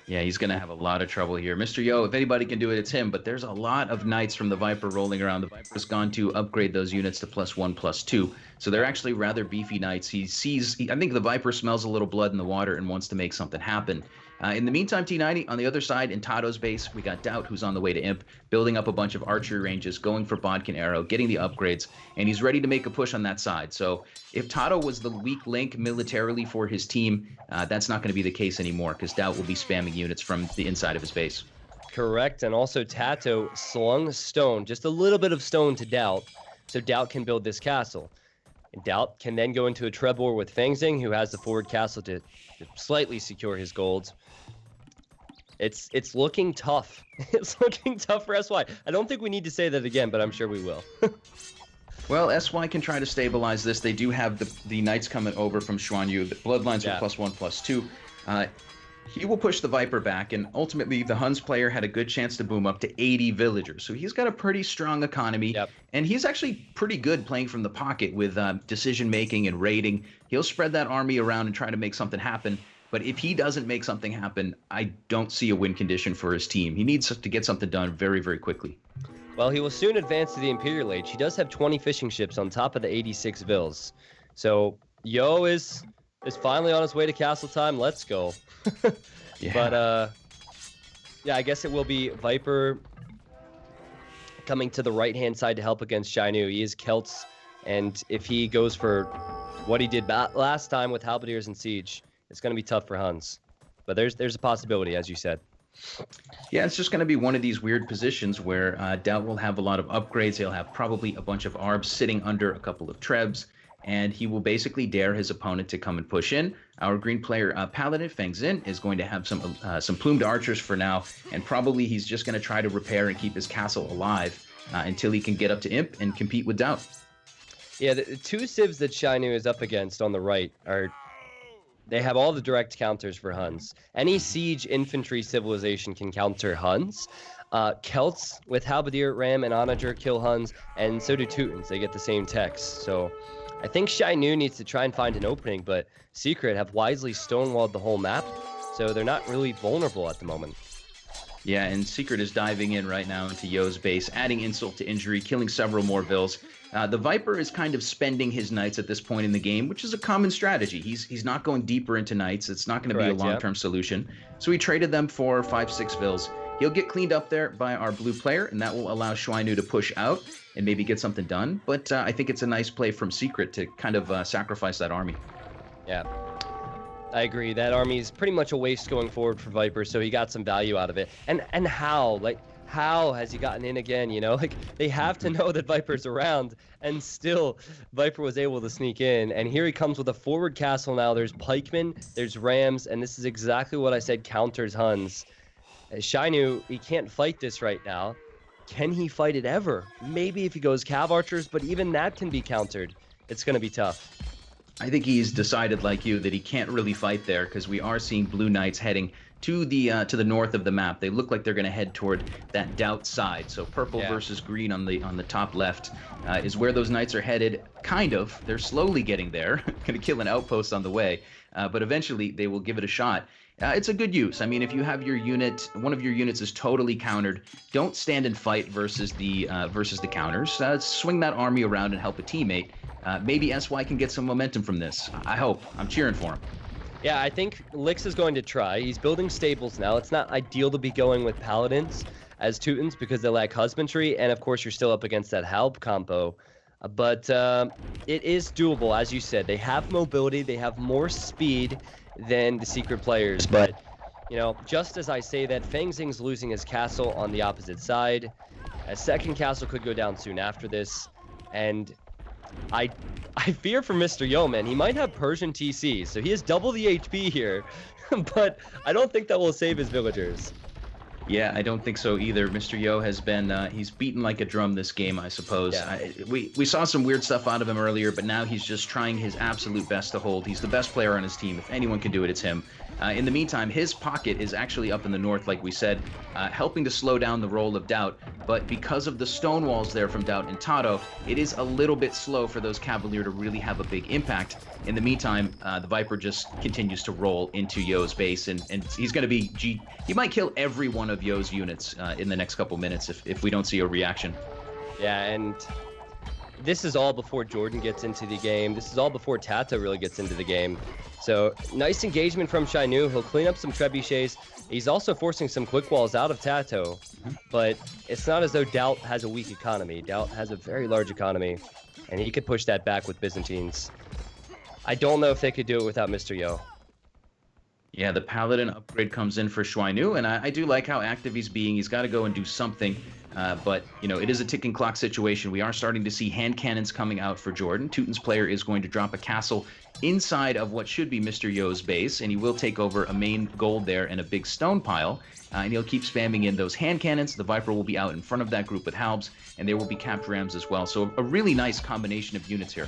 Yeah, he's going to have a lot of trouble here. Mr. Yo, if anybody can do it, it's him. But there's a lot of Knights from the Viper rolling around. The Viper's gone to upgrade those units to +1, +2. So they're actually rather beefy Knights. I think the Viper smells a little blood in the water and wants to make something happen. In the meantime, T90, on the other side, in Tato's base, we got Doubt, who's on the way to Imp, building up a bunch of archery ranges, going for Bodkin Arrow, getting the upgrades, and he's ready to make a push on that side. So if Tato was the weak link militarily for his team, that's not going to be the case anymore, because Doubt will be spamming units from the inside of his base. Correct, and also Tato slung stone, just a little bit of stone to Doubt, so Doubt can build this castle. And Doubt can then go into a Trebor with Fang Xing, who has the forward castle to slightly secure his gold. It's looking tough. It's looking tough for SY. I don't think we need to say that again, but I'm sure we will. Well, SY can try to stabilize this. They do have the Knights coming over from Xuan Yu. The Bloodlines are +1, +2. He will push the Viper back, and ultimately the Huns player had a good chance to boom up to 80 villagers. So he's got a pretty strong economy, and he's actually pretty good playing from the pocket with decision-making and raiding. He'll spread that army around and try to make something happen. But if he doesn't make something happen, I don't see a win condition for his team. He needs to get something done very, very quickly. Well, he will soon advance to the Imperial Age. He does have 20 fishing ships on top of the 86 vills. So Yo is finally on his way to castle time. Let's go. Yeah. But yeah, I guess it will be Viper coming to the right-hand side to help against Shainu. He is Celts, and if he goes for what he did last time with Halberdiers and Siege, it's going to be tough for Huns. But there's a possibility, as you said. Yeah, it's just going to be one of these weird positions where Doubt will have a lot of upgrades. He'll have probably a bunch of ARBs sitting under a couple of Trebs, and he will basically dare his opponent to come and push in. Our green player, Paladin, Feng Xin, is going to have some plumed archers for now, and probably he's just going to try to repair and keep his castle alive until he can get up to Imp and compete with Doubt. Yeah, the two civs that Shainu is up against on the right they have all the direct counters for Huns. Any siege infantry civilization can counter Huns. Celts with Halberdier, Ram, and Onager kill Huns, and so do Teutons. They get the same text. So I think Shainu needs to try and find an opening, but Secret have wisely stonewalled the whole map, so they're not really vulnerable at the moment. Yeah, and Secret is diving in right now into Yo's base, adding insult to injury, killing several more Vills. The Viper is kind of spending his Knights at this point in the game, which is a common strategy. He's not going deeper into Knights. It's not going to be a long-term solution. So he traded them for 5-6 Vills. He'll get cleaned up there by our blue player, and that will allow Shainu to push out and maybe get something done. But I think it's a nice play from Secret to kind of sacrifice that army. Yeah. I agree. That army is pretty much a waste going forward for Viper, so he got some value out of it. And how has he gotten in again, you know? Like, they have to know that Viper's around, and still Viper was able to sneak in. And here he comes with a forward castle now. There's pikemen, there's rams, and this is exactly what I said counters Huns. Shainu, he can't fight this right now. Can he fight it ever? Maybe if he goes cav archers, but even that can be countered. It's going to be tough. I think he's decided, like you, that he can't really fight there because we are seeing Blue Knights heading to the north of the map. They look like they're going to head toward that Doubt side. So purple versus green on the top left is where those Knights are headed. Kind of. They're slowly getting there. Going to kill an outpost on the way, but eventually they will give it a shot. It's a good use. I mean, if you have your unit, one of your units is totally countered, don't stand and fight versus the counters. Swing that army around and help a teammate. Maybe SY can get some momentum from this. I hope. I'm cheering for him. Yeah, I think Lix is going to try. He's building stables now. It's not ideal to be going with Paladins as Teutons because they lack husbandry, and of course you're still up against that Halb combo. But it is doable, as you said. They have mobility, they have more speed than the Secret players. But, you know, just as I say that, Feng Xing's losing his castle on the opposite side. A second castle could go down soon after this, and I fear for Mr. Yo, man. He might have Persian TC, so he has double the HP here, but I don't think that will save his villagers. Yeah, I don't think so either. Mr. Yo has been, he's beaten like a drum this game, I suppose. Yeah. We saw some weird stuff out of him earlier, but now he's just trying his absolute best to hold. He's the best player on his team. If anyone can do it, it's him. In the meantime, his pocket is actually up in the north, like we said, helping to slow down the roll of Doubt. But because of the stone walls there from Doubt and Tato, it is a little bit slow for those Cavalier to really have a big impact. In the meantime, the Viper just continues to roll into Yo's base, and he's going to be... He might kill every one of Yo's units in the next couple minutes if we don't see a reaction. Yeah, and this is all before Jordan gets into the game. This is all before Tata really gets into the game. So, nice engagement from Shainu. He'll clean up some trebuchets. He's also forcing some quick walls out of Tato. But it's not as though Doubt has a weak economy. Doubt has a very large economy, and he could push that back with Byzantines. I don't know if they could do it without Mr. Yo. Yeah, the Paladin upgrade comes in for Shainu, and I do like how active he's being. He's got to go and do something. But, you know, it is a ticking clock situation. We are starting to see hand cannons coming out for Jordan. Teuton's player is going to drop a castle inside of what should be Mr. Yo's base, and he will take over a main gold there and a big stone pile. And he'll keep spamming in those hand cannons. The Viper will be out in front of that group with Halbs, and there will be capped rams as well. So a really nice combination of units here.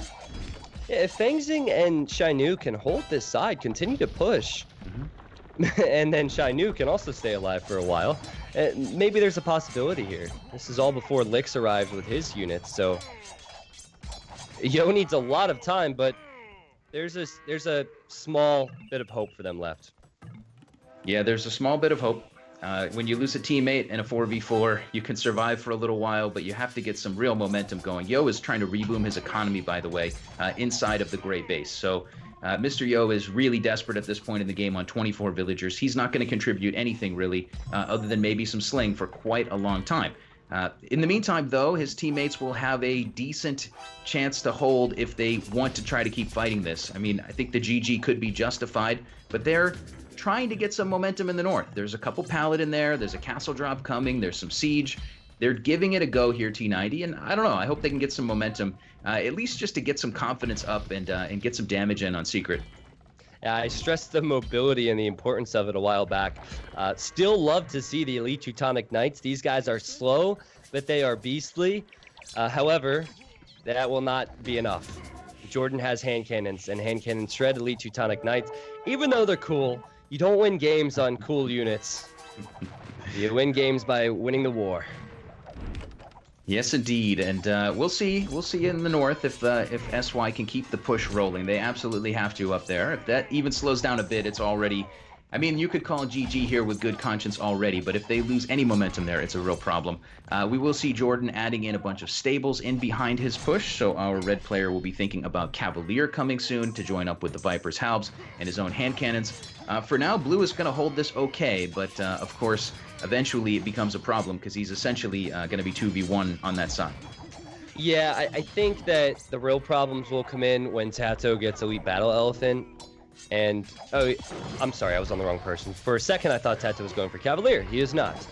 Yeah, if Feng Xing and Shainu can hold this side, continue to push, and then Shainu can also stay alive for a while, maybe there's a possibility here. This is all before Lix arrived with his units, so Yo needs a lot of time, but there's a small bit of hope for them left. Yeah, there's a small bit of hope. When you lose a teammate in a 4v4, you can survive for a little while, but you have to get some real momentum going. Yo is trying to reboom his economy, by the way, inside of the gray base. So Mr. Yo is really desperate at this point in the game on 24 villagers. He's not going to contribute anything really, other than maybe some sling for quite a long time. In the meantime, though, his teammates will have a decent chance to hold if they want to try to keep fighting this. I mean, I think the GG could be justified, but they're trying to get some momentum in the north. There's a couple Paladin there. There's a castle drop coming. There's some siege. They're giving it a go here, T90, and I don't know. I hope they can get some momentum, at least just to get some confidence up and get some damage in on Secret. Yeah, I stressed the mobility and the importance of it a while back. Still love to see the Elite Teutonic Knights. These guys are slow, but they are beastly. However, that will not be enough. Jordan has hand cannons, and hand cannons shred Elite Teutonic Knights. Even though they're cool, you don't win games on cool units. You win games by winning the war. Yes, indeed, and we'll see. We'll see in the north if SY can keep the push rolling. They absolutely have to up there. If that even slows down a bit, it's already. I mean, you could call GG here with good conscience already, but if they lose any momentum there, it's a real problem. We will see Jordan adding in a bunch of stables in behind his push, so our red player will be thinking about Cavalier coming soon to join up with the Viper's Halbs and his own hand cannons. For now, Blue is going to hold this okay, but of course, eventually it becomes a problem because he's essentially going to be 2v1 on that side. Yeah, I think that the real problems will come in when Tato gets Elite Battle Elephant. And, oh, I'm sorry, I was on the wrong person. For a second, I thought Tato was going for Cavalier. He is not.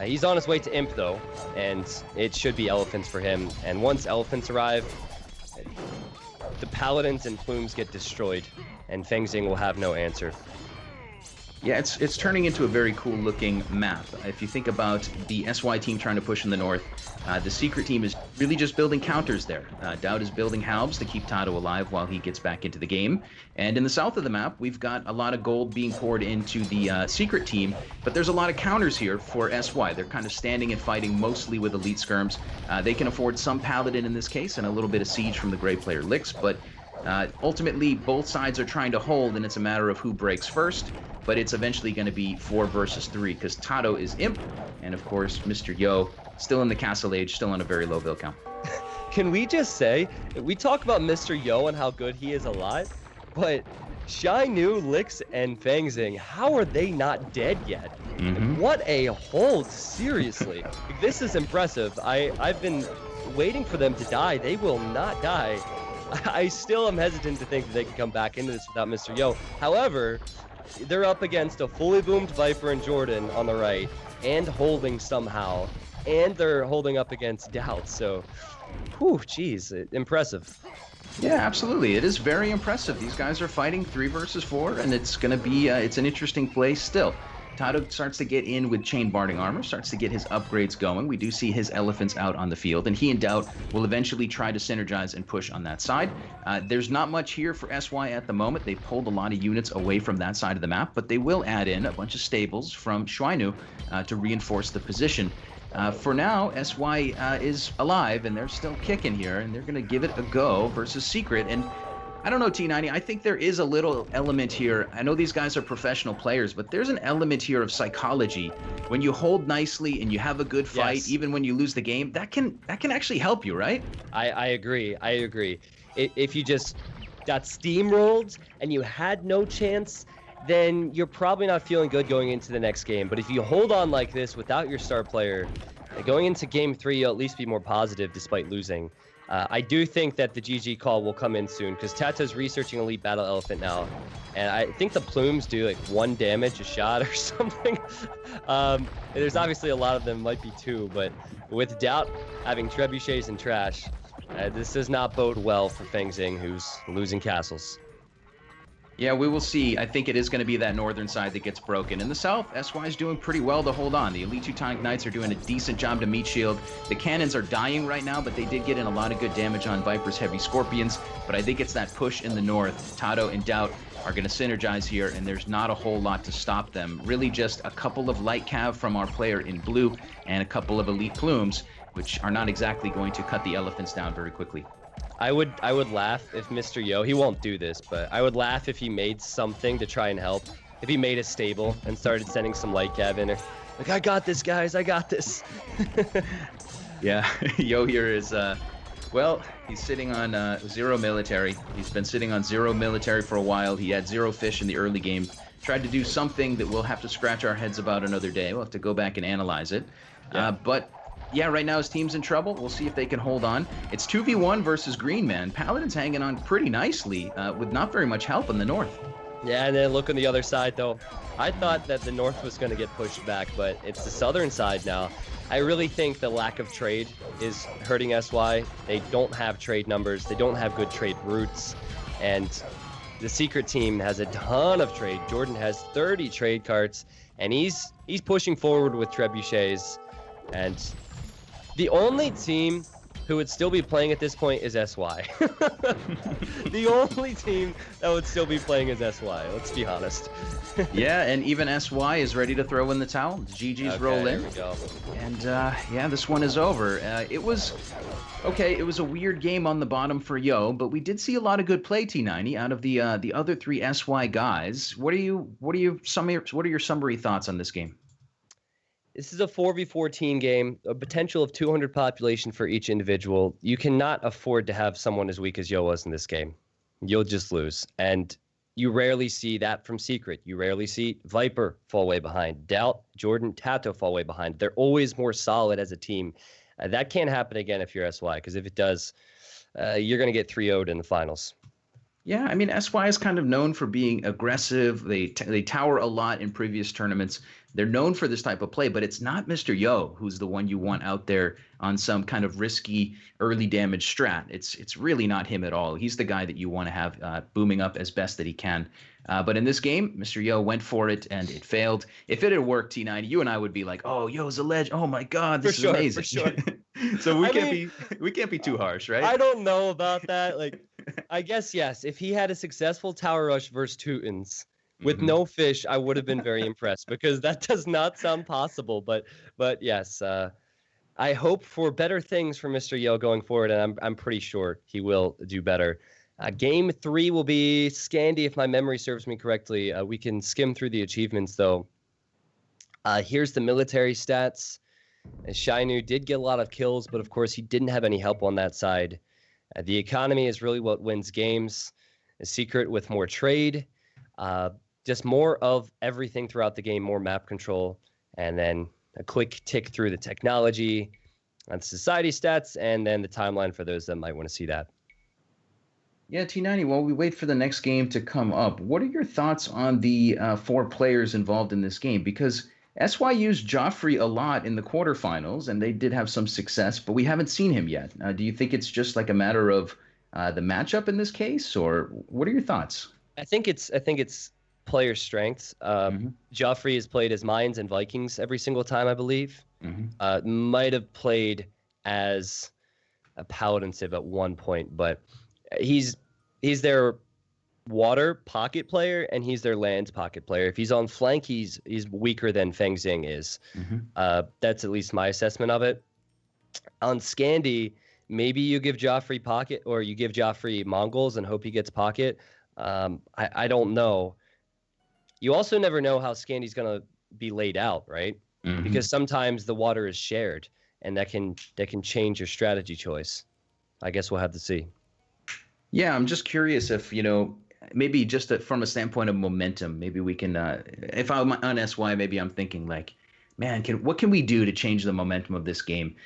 He's on his way to Imp, though, and it should be Elephants for him. And once Elephants arrive, the Paladins and Plumes get destroyed, and Feng Xing will have no answer. Yeah, it's turning into a very cool-looking map. If you think about the SY team trying to push in the north, the Secret team is really just building counters there. Dowd is building halbs to keep Tato alive while he gets back into the game. And in the south of the map, we've got a lot of gold being poured into the Secret team, but there's a lot of counters here for SY. They're kind of standing and fighting mostly with elite skirms. They can afford some Paladin in this case and a little bit of siege from the Grey player Lix, but ultimately both sides are trying to hold, and it's a matter of who breaks first. But it's eventually going to be 4 versus 3 because Tato is Imp, and of course, Mr. Yo, still in the Castle Age, still on a very low bill count. Can we just say, we talk about Mr. Yo and how good he is a lot, but Shai Nu, Lix, and Feng Xing, how are they not dead yet? Mm-hmm. What a hold, seriously. This is impressive. I've been waiting for them to die. They will not die. I still am hesitant to think that they can come back into this without Mr. Yo. However, they're up against a fully boomed Viper and Jordan on the right, and holding somehow, and they're holding up against Doubt, so, whew, geez, impressive. Yeah, absolutely. It is very impressive. These guys are fighting 3 versus 4, and it's going to be, it's an interesting play still. Tato starts to get in with chain barding armor, starts to get his upgrades going. We do see his elephants out on the field, and he and Doubt will eventually try to synergize and push on that side. There's not much here for SY at the moment. They pulled a lot of units away from that side of the map, but they will add in a bunch of stables from Shuainu to reinforce the position. For now, SY is alive, and they're still kicking here, and they're going to give it a go versus Secret. And I don't know, T90, I think there is a little element here. I know these guys are professional players, but there's an element here of psychology. When you hold nicely and you have a good fight, Yes. even when you lose the game, that can actually help you, right? I agree. If you just got steamrolled and you had no chance, then you're probably not feeling good going into the next game. But if you hold on like this without your star player, going into game 3, you'll at least be more positive despite losing. I do think that the GG call will come in soon because Tata's researching Elite Battle Elephant now, and I think the Plumes do like 1 damage a shot or something. There's obviously a lot of them, might be 2, but with Doubt having trebuchets and trash, this does not bode well for Feng Xing, who's losing castles. Yeah, we will see. I think it is going to be that northern side that gets broken. In the south, SY is doing pretty well to hold on. The Elite Teutonic Knights are doing a decent job to meet shield. The cannons are dying right now, but they did get in a lot of good damage on Viper's Heavy Scorpions. But I think it's that push in the north. Tato and Doubt are going to synergize here, and there's not a whole lot to stop them. Really just a couple of light cav from our player in blue and a couple of elite plumes, which are not exactly going to cut the elephants down very quickly. I would laugh if Mr. Yo, he won't do this, but I would laugh if he made something to try and help. If he made a stable and started sending some light cav in there. Like, I got this, guys, I got this. Yeah, Yo here is Well, he's sitting on 0 military. He's been sitting on 0 military for a while. He had 0 fish in the early game. Tried to do something that we'll have to scratch our heads about another day. We'll have to go back and analyze it. Yeah. But yeah, right now his team's in trouble. We'll see if they can hold on. It's 2v1 versus Green Man. Paladin's hanging on pretty nicely with not very much help in the north. Yeah, and then look on the other side, though. I thought that the north was going to get pushed back, but it's the southern side now. I really think the lack of trade is hurting SY. They don't have trade numbers. They don't have good trade routes. And the secret team has a ton of trade. Jordan has 30 trade carts, and he's pushing forward with trebuchets. And the only team who would still be playing at this point is SY. The only team that would still be playing is SY, let's be honest. Yeah, and even SY is ready to throw in the towel. GG's roll in. There we go. And yeah, this one is over. It was a weird game on the bottom for Yo, but we did see a lot of good play, T90, out of the other 3 SY guys. What are your summary thoughts on this game? This is a 4v14 game, a potential of 200 population for each individual. You cannot afford to have someone as weak as Yo was in this game. You'll just lose. And you rarely see that from Secret. You rarely see Viper fall way behind. Doubt, Jordan, Tato fall way behind. They're always more solid as a team. That can't happen again if you're SY, because if it does, you're going to get 3-0'd in the finals. Yeah, I mean, SY is kind of known for being aggressive. They tower a lot in previous tournaments. They're known for this type of play, but it's not Mr. Yo who's the one you want out there on some kind of risky early damage strat. It's really not him at all. He's the guy that you want to have booming up as best that he can. But in this game, Mr. Yo went for it, and it failed. If it had worked, T90, you and I would be like, "Oh, Yo's a legend! Oh my God, this is amazing!" For sure. So we can't be too harsh, right? I don't know about that. Like, I guess yes. If he had a successful tower rush versus Teutons with no fish, I would have been very impressed, because that does not sound possible. But yes, I hope for better things for Mr. Yo going forward, and I'm pretty sure he will do better. Game 3 will be Scandi, if my memory serves me correctly. We can skim through the achievements, though. Here's the military stats. Shainu did get a lot of kills, but of course he didn't have any help on that side. The economy is really what wins games. A Secret with more trade, just more of everything throughout the game, more map control, and then a quick tick through the technology and society stats, and then the timeline for those that might want to see that. Yeah, T90, while we wait for the next game to come up, what are your thoughts on the 4 players involved in this game? Because SY used Joffrey a lot in the quarterfinals, and they did have some success, but we haven't seen him yet. Do you think it's just like a matter of the matchup in this case, or what are your thoughts? I think it's player strengths. Joffrey has played as Mines and Vikings every single time, I believe. Might have played as a Paladin Civ at one point, but he's their water pocket player, and he's their land pocket player. If he's on flank, he's weaker than Feng Xing is. That's at least my assessment of it. On Scandi, maybe you give Joffrey pocket, or you give Joffrey Mongols and hope he gets pocket. I don't know. You also never know how Scandi's going to be laid out, right? Because sometimes the water is shared, and that can change your strategy choice. I guess we'll have to see. Yeah, I'm just curious if, maybe just from a standpoint of momentum, maybe we can, if I'm on SY, maybe I'm thinking like, man, what can we do to change the momentum of this game?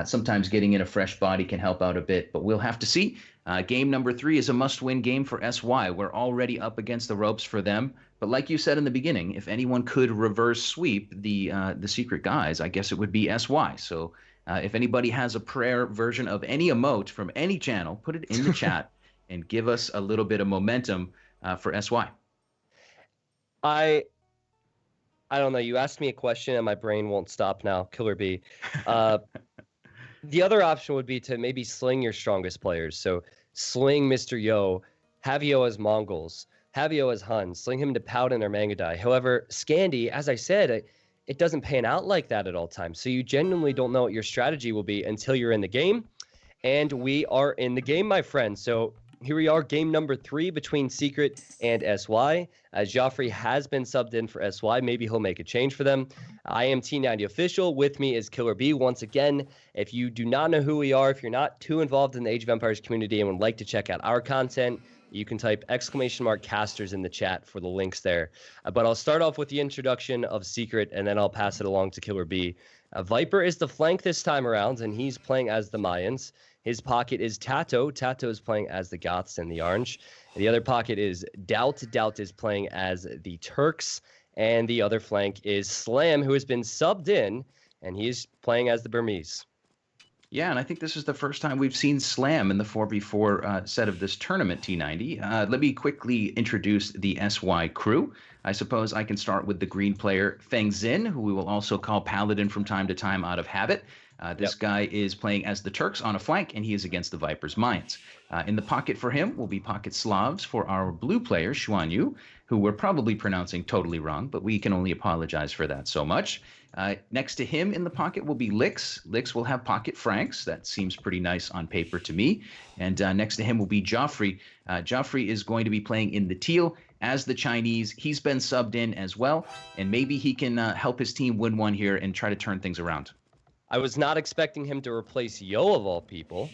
Sometimes getting in a fresh body can help out a bit, but we'll have to see. Game number 3 is a must-win game for SY. We're already up against the ropes for them. But like you said in the beginning, if anyone could reverse sweep the secret guys, I guess it would be SY. So if anybody has a prayer version of any emote from any channel, put it in the chat and give us a little bit of momentum for SY. I don't know. You asked me a question, and my brain won't stop now. Killer B. The other option would be to maybe sling your strongest players. So sling Mr. Yo, have Yo as Mongols, have Yo as Hun, sling him to Paladin or Mangadai. However, Scandi, as I said, it doesn't pan out like that at all times. So you genuinely don't know what your strategy will be until you're in the game. And we are in the game, my friend. So here we are, game number 3 between Secret and SY. Joffrey has been subbed in for SY. Maybe he'll make a change for them. I am T90 Official. With me is Killer B. Once again, if you do not know who we are, if you're not too involved in the Age of Empires community and would like to check out our content, you can type !casters in the chat for the links there. But I'll start off with the introduction of Secret, and then I'll pass it along to Killer B. Viper is the flank this time around, and he's playing as the Mayans. His pocket is Tato. Tato is playing as the Goths in the orange. The other pocket is Doubt. Doubt is playing as the Turks. And the other flank is Slam, who has been subbed in, and he's playing as the Burmese. Yeah, and I think this is the first time we've seen Slam in the 4v4 set of this tournament, T90. Let me quickly introduce the SY crew. I suppose I can start with the green player, Feng Xin, who we will also call Paladin from time to time out of habit. This guy is playing as the Turks on a flank, and he is against the Vipers' Mayans. In the pocket for him will be pocket Slavs for our blue player, Xuan Yu, who we're probably pronouncing totally wrong, but we can only apologize for that so much. Next to him in the pocket will be Lix. Lix will have pocket Franks. That seems pretty nice on paper to me. And next to him will be Joffrey. Joffrey is going to be playing in the teal as the Chinese. He's been subbed in as well, and maybe he can help his team win one here and try to turn things around. I was not expecting him to replace Yo of all people.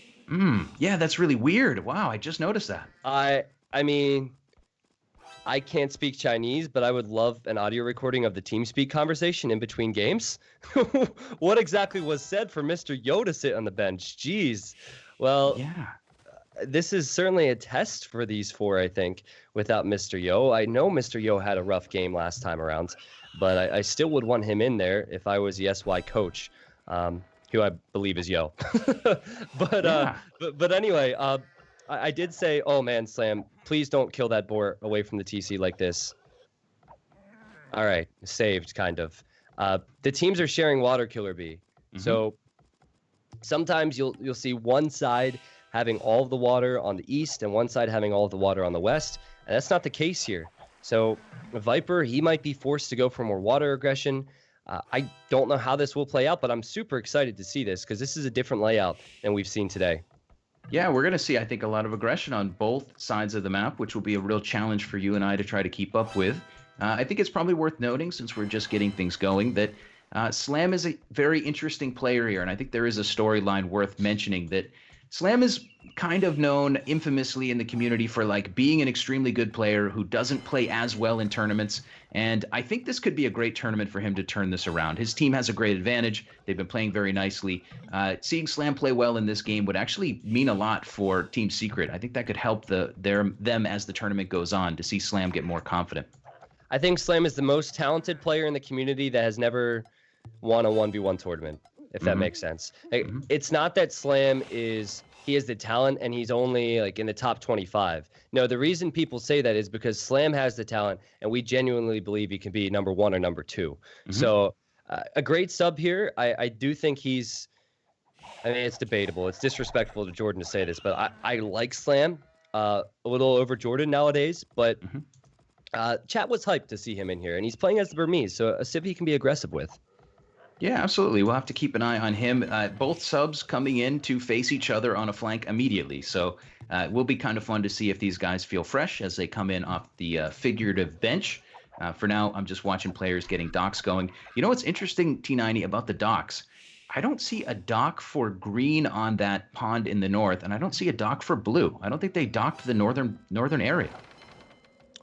Yeah, that's really weird. Wow, I just noticed that. I mean, I can't speak Chinese, but I would love an audio recording of the TeamSpeak conversation in between games. What exactly was said for Mr. Yo to sit on the bench? Jeez. Well, yeah. This is certainly a test for these four, I think, without Mr. Yo. I know Mr. Yo had a rough game last time around, but I still would want him in there if I was the SY coach. Who I believe is Yo. but anyway, I did say, oh man, Slam, please don't kill that boar away from the TC like this. All right, saved, kind of. The teams are sharing water, Killer B. So sometimes you'll see one side having all of the water on the east and one side having all of the water on the west, and that's not the case here. So Viper, he might be forced to go for more water aggression. I don't know how this will play out, but I'm super excited to see this because this is a different layout than we've seen today. Yeah, we're going to see, I think, a lot of aggression on both sides of the map, which will be a real challenge for you and I to try to keep up with. I think it's probably worth noting, since we're just getting things going, that Slam is a very interesting player here, and I think there is a storyline worth mentioning that Slam is kind of known infamously in the community for being an extremely good player who doesn't play as well in tournaments. And I think this could be a great tournament for him to turn this around. His team has a great advantage. They've been playing very nicely. Seeing Slam play well in this game would actually mean a lot for Team Secret. I think that could help them as the tournament goes on to see Slam get more confident. I think Slam is the most talented player in the community that has never won a 1v1 tournament, if that makes sense. It's not that Slam he has the talent and he's only in the top 25. No, the reason people say that is because Slam has the talent and we genuinely believe he can be number 1 or number 2. So a great sub here. I do think it's debatable. It's disrespectful to Jordan to say this, but I like Slam a little over Jordan nowadays, but chat was hyped to see him in here, and he's playing as the Burmese, so a civ he can be aggressive with. Yeah, absolutely. We'll have to keep an eye on him. Both subs coming in to face each other on a flank immediately. So it will be kind of fun to see if these guys feel fresh as they come in off the figurative bench. For now, I'm just watching players getting docks going. You know what's interesting, T90, about the docks? I don't see a dock for green on that pond in the north, and I don't see a dock for blue. I don't think they docked the northern area.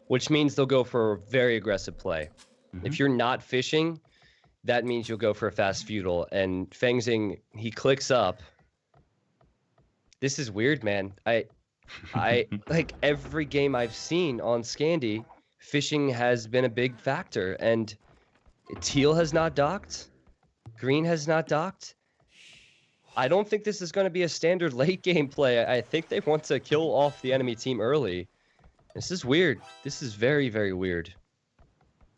Which means they'll go for a very aggressive play. If you're not fishing, that means you'll go for a fast feudal. And Feng Xin, he clicks up. This is weird, man. I like every game I've seen on Scandi, fishing has been a big factor. And teal has not docked. Green has not docked. I don't think this is going to be a standard late game play. I think they want to kill off the enemy team early. This is weird. This is very, very weird.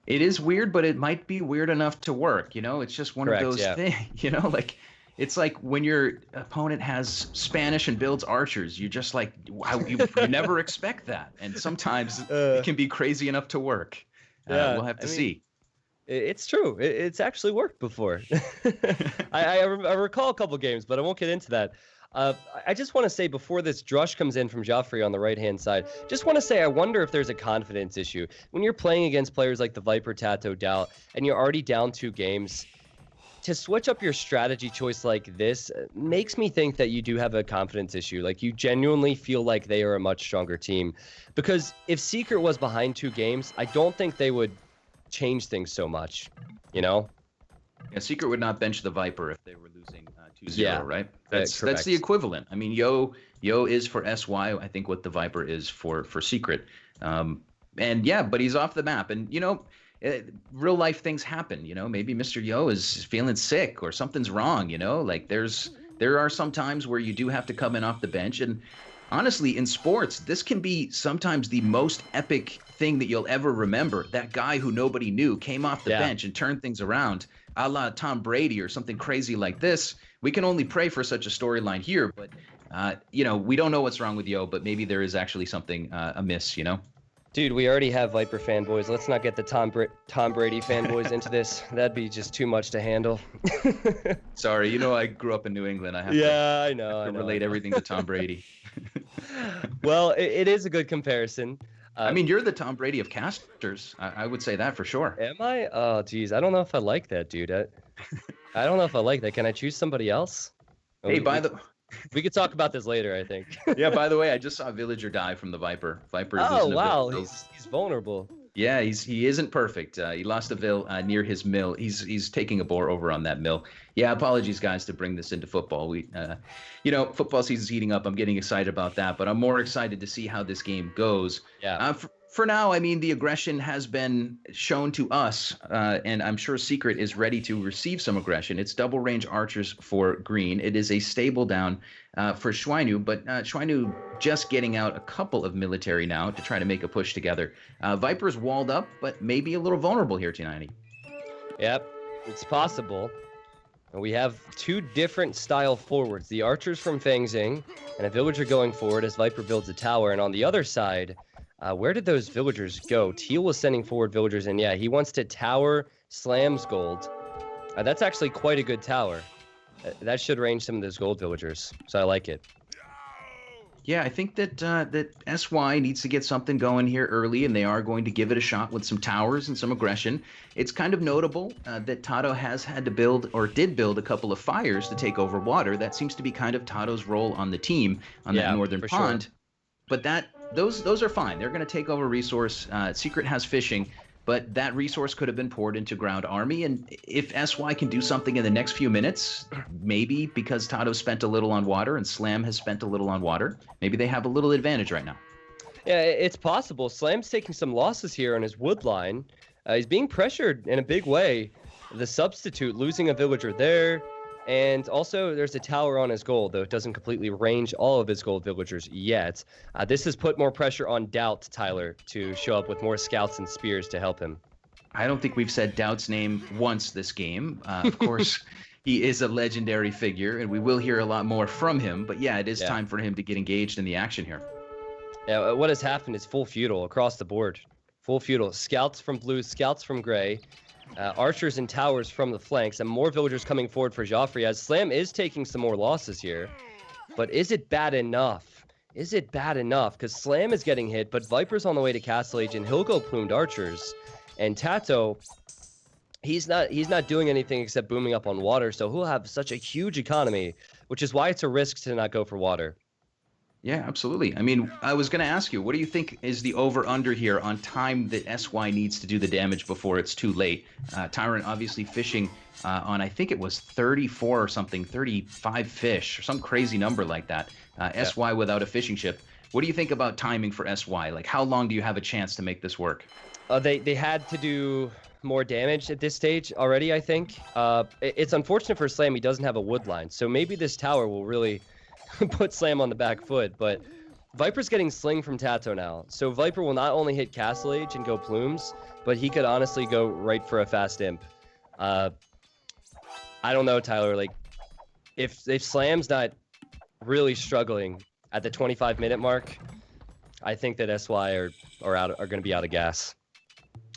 It is weird, but it might be weird enough to work. It's just one of those things, it's like when your opponent has Spanish and builds archers, you're just like, wow, you never expect that. And sometimes it can be crazy enough to work. We'll have to see. It's true. It's actually worked before. I recall a couple games, but I won't get into that. I just want to say before this Drush comes in from Joffrey on the right-hand side, just want to say I wonder if there's a confidence issue. When you're playing against players like the Viper, Tato, Doubt, and you're already down 2 games, to switch up your strategy choice like this makes me think that you do have a confidence issue. Like, you genuinely feel like they are a much stronger team. Because if Secret was behind 2 games, I don't think they would change things so much, you know? Yeah, Secret would not bench the Viper if they were losing 2-0, Yeah, right? That's correct. the equivalent. I mean, Yo is for SY, I think what the Viper is for Secret. And yeah, but he's off the map. And, real life things happen, maybe Mr. Yo is feeling sick or something's wrong, like there are some times where you do have to come in off the bench. And honestly, in sports, this can be sometimes the most epic thing that you'll ever remember. That guy who nobody knew came off the bench and turned things around, a la Tom Brady or something crazy like this. We can only pray for such a storyline here, but we don't know what's wrong with Yo, but maybe there is actually something amiss, Dude, we already have Viper fanboys. Let's not get the Tom Brady fanboys into this. That'd be just too much to handle. Sorry, I grew up in New England. I have I know. relate everything to Tom Brady. Well, it is a good comparison. I mean, you're the Tom Brady of casters. I would say that for sure. Am I? Oh, geez. I don't know if I like that, dude. I don't know if I like that. Can I choose somebody else? Hey, we could talk about this later, I think. Yeah, by the way, I just saw Villager die from the Viper. Viper is oh, wow. He's vulnerable. Yeah, he isn't perfect. He lost a Vill near his mill. He's taking a bore over on that mill. Yeah, apologies, guys, to bring this into football. We, football season's heating up. I'm getting excited about that, but I'm more excited to see how this game goes. Yeah. For now, I mean, the aggression has been shown to us, and I'm sure Secret is ready to receive some aggression. It's double range archers for green. It is a stable down for Schweinu, but Schweinu just getting out a couple of military now to try to make a push together. Viper's walled up, but maybe a little vulnerable here, T90. Yep, it's possible. We have 2 different style forwards, the archers from Fang Xing and a villager going forward as Viper builds a tower. And on the other side, where did those villagers go? Teal was sending forward villagers, and yeah, he wants to tower Slam's gold. That's actually quite a good tower. That should range some of those gold villagers, so I like it. Yeah, I think that SY needs to get something going here early, and they are going to give it a shot with some towers and some aggression. It's kind of notable that Tato has had to build, or did build, a couple of fires to take over water. That seems to be kind of Tato's role on the team, on that northern pond. Sure. But those are fine. They're going to take over resource. Secret has fishing, but that resource could have been poured into ground army. And if SY can do something in the next few minutes, maybe because Tato spent a little on water and Slam has spent a little on water, maybe they have a little advantage right now. Yeah, it's possible. Slam's taking some losses here on his wood line. He's being pressured in a big way. The substitute losing a villager there. And also, there's a tower on his gold, though it doesn't completely range all of his gold villagers yet. This has put more pressure on Doubt, Tyler, to show up with more scouts and spears to help him. I don't think we've said Doubt's name once this game. Of course, he is a legendary figure, and we will hear a lot more from him. But yeah, it is time for him to get engaged in the action here. Yeah, what has happened is full feudal across the board. Full feudal. Scouts from blue, scouts from gray. Archers and towers from the flanks, and more villagers coming forward for Joffrey, as Slam is taking some more losses here. But is it bad enough? Is it bad enough? Because Slam is getting hit, but Viper's on the way to Castle Age, and he'll go plumed archers. And Tato, he's not doing anything except booming up on water, so he'll have such a huge economy, which is why it's a risk to not go for water. Yeah, absolutely. I mean, I was going to ask you, what do you think is the over-under here on time that SY needs to do the damage before it's too late? Tyrant obviously fishing on, I think it was 34 or something, 35 fish, or some crazy number like that. SY without a fishing ship. What do you think about timing for SY? Like, how long do you have a chance to make this work? They had to do more damage at this stage already, I think. It's unfortunate for Slam, he doesn't have a wood line, so maybe this tower will really put Slam on the back foot, but Viper's getting sling from Tato now. So Viper will not only hit Castle Age and go plumes, but he could honestly go right for a fast imp. I don't know, Tyler, like if Slam's not really struggling at the 25-minute mark, I think that SY are going to be out of gas.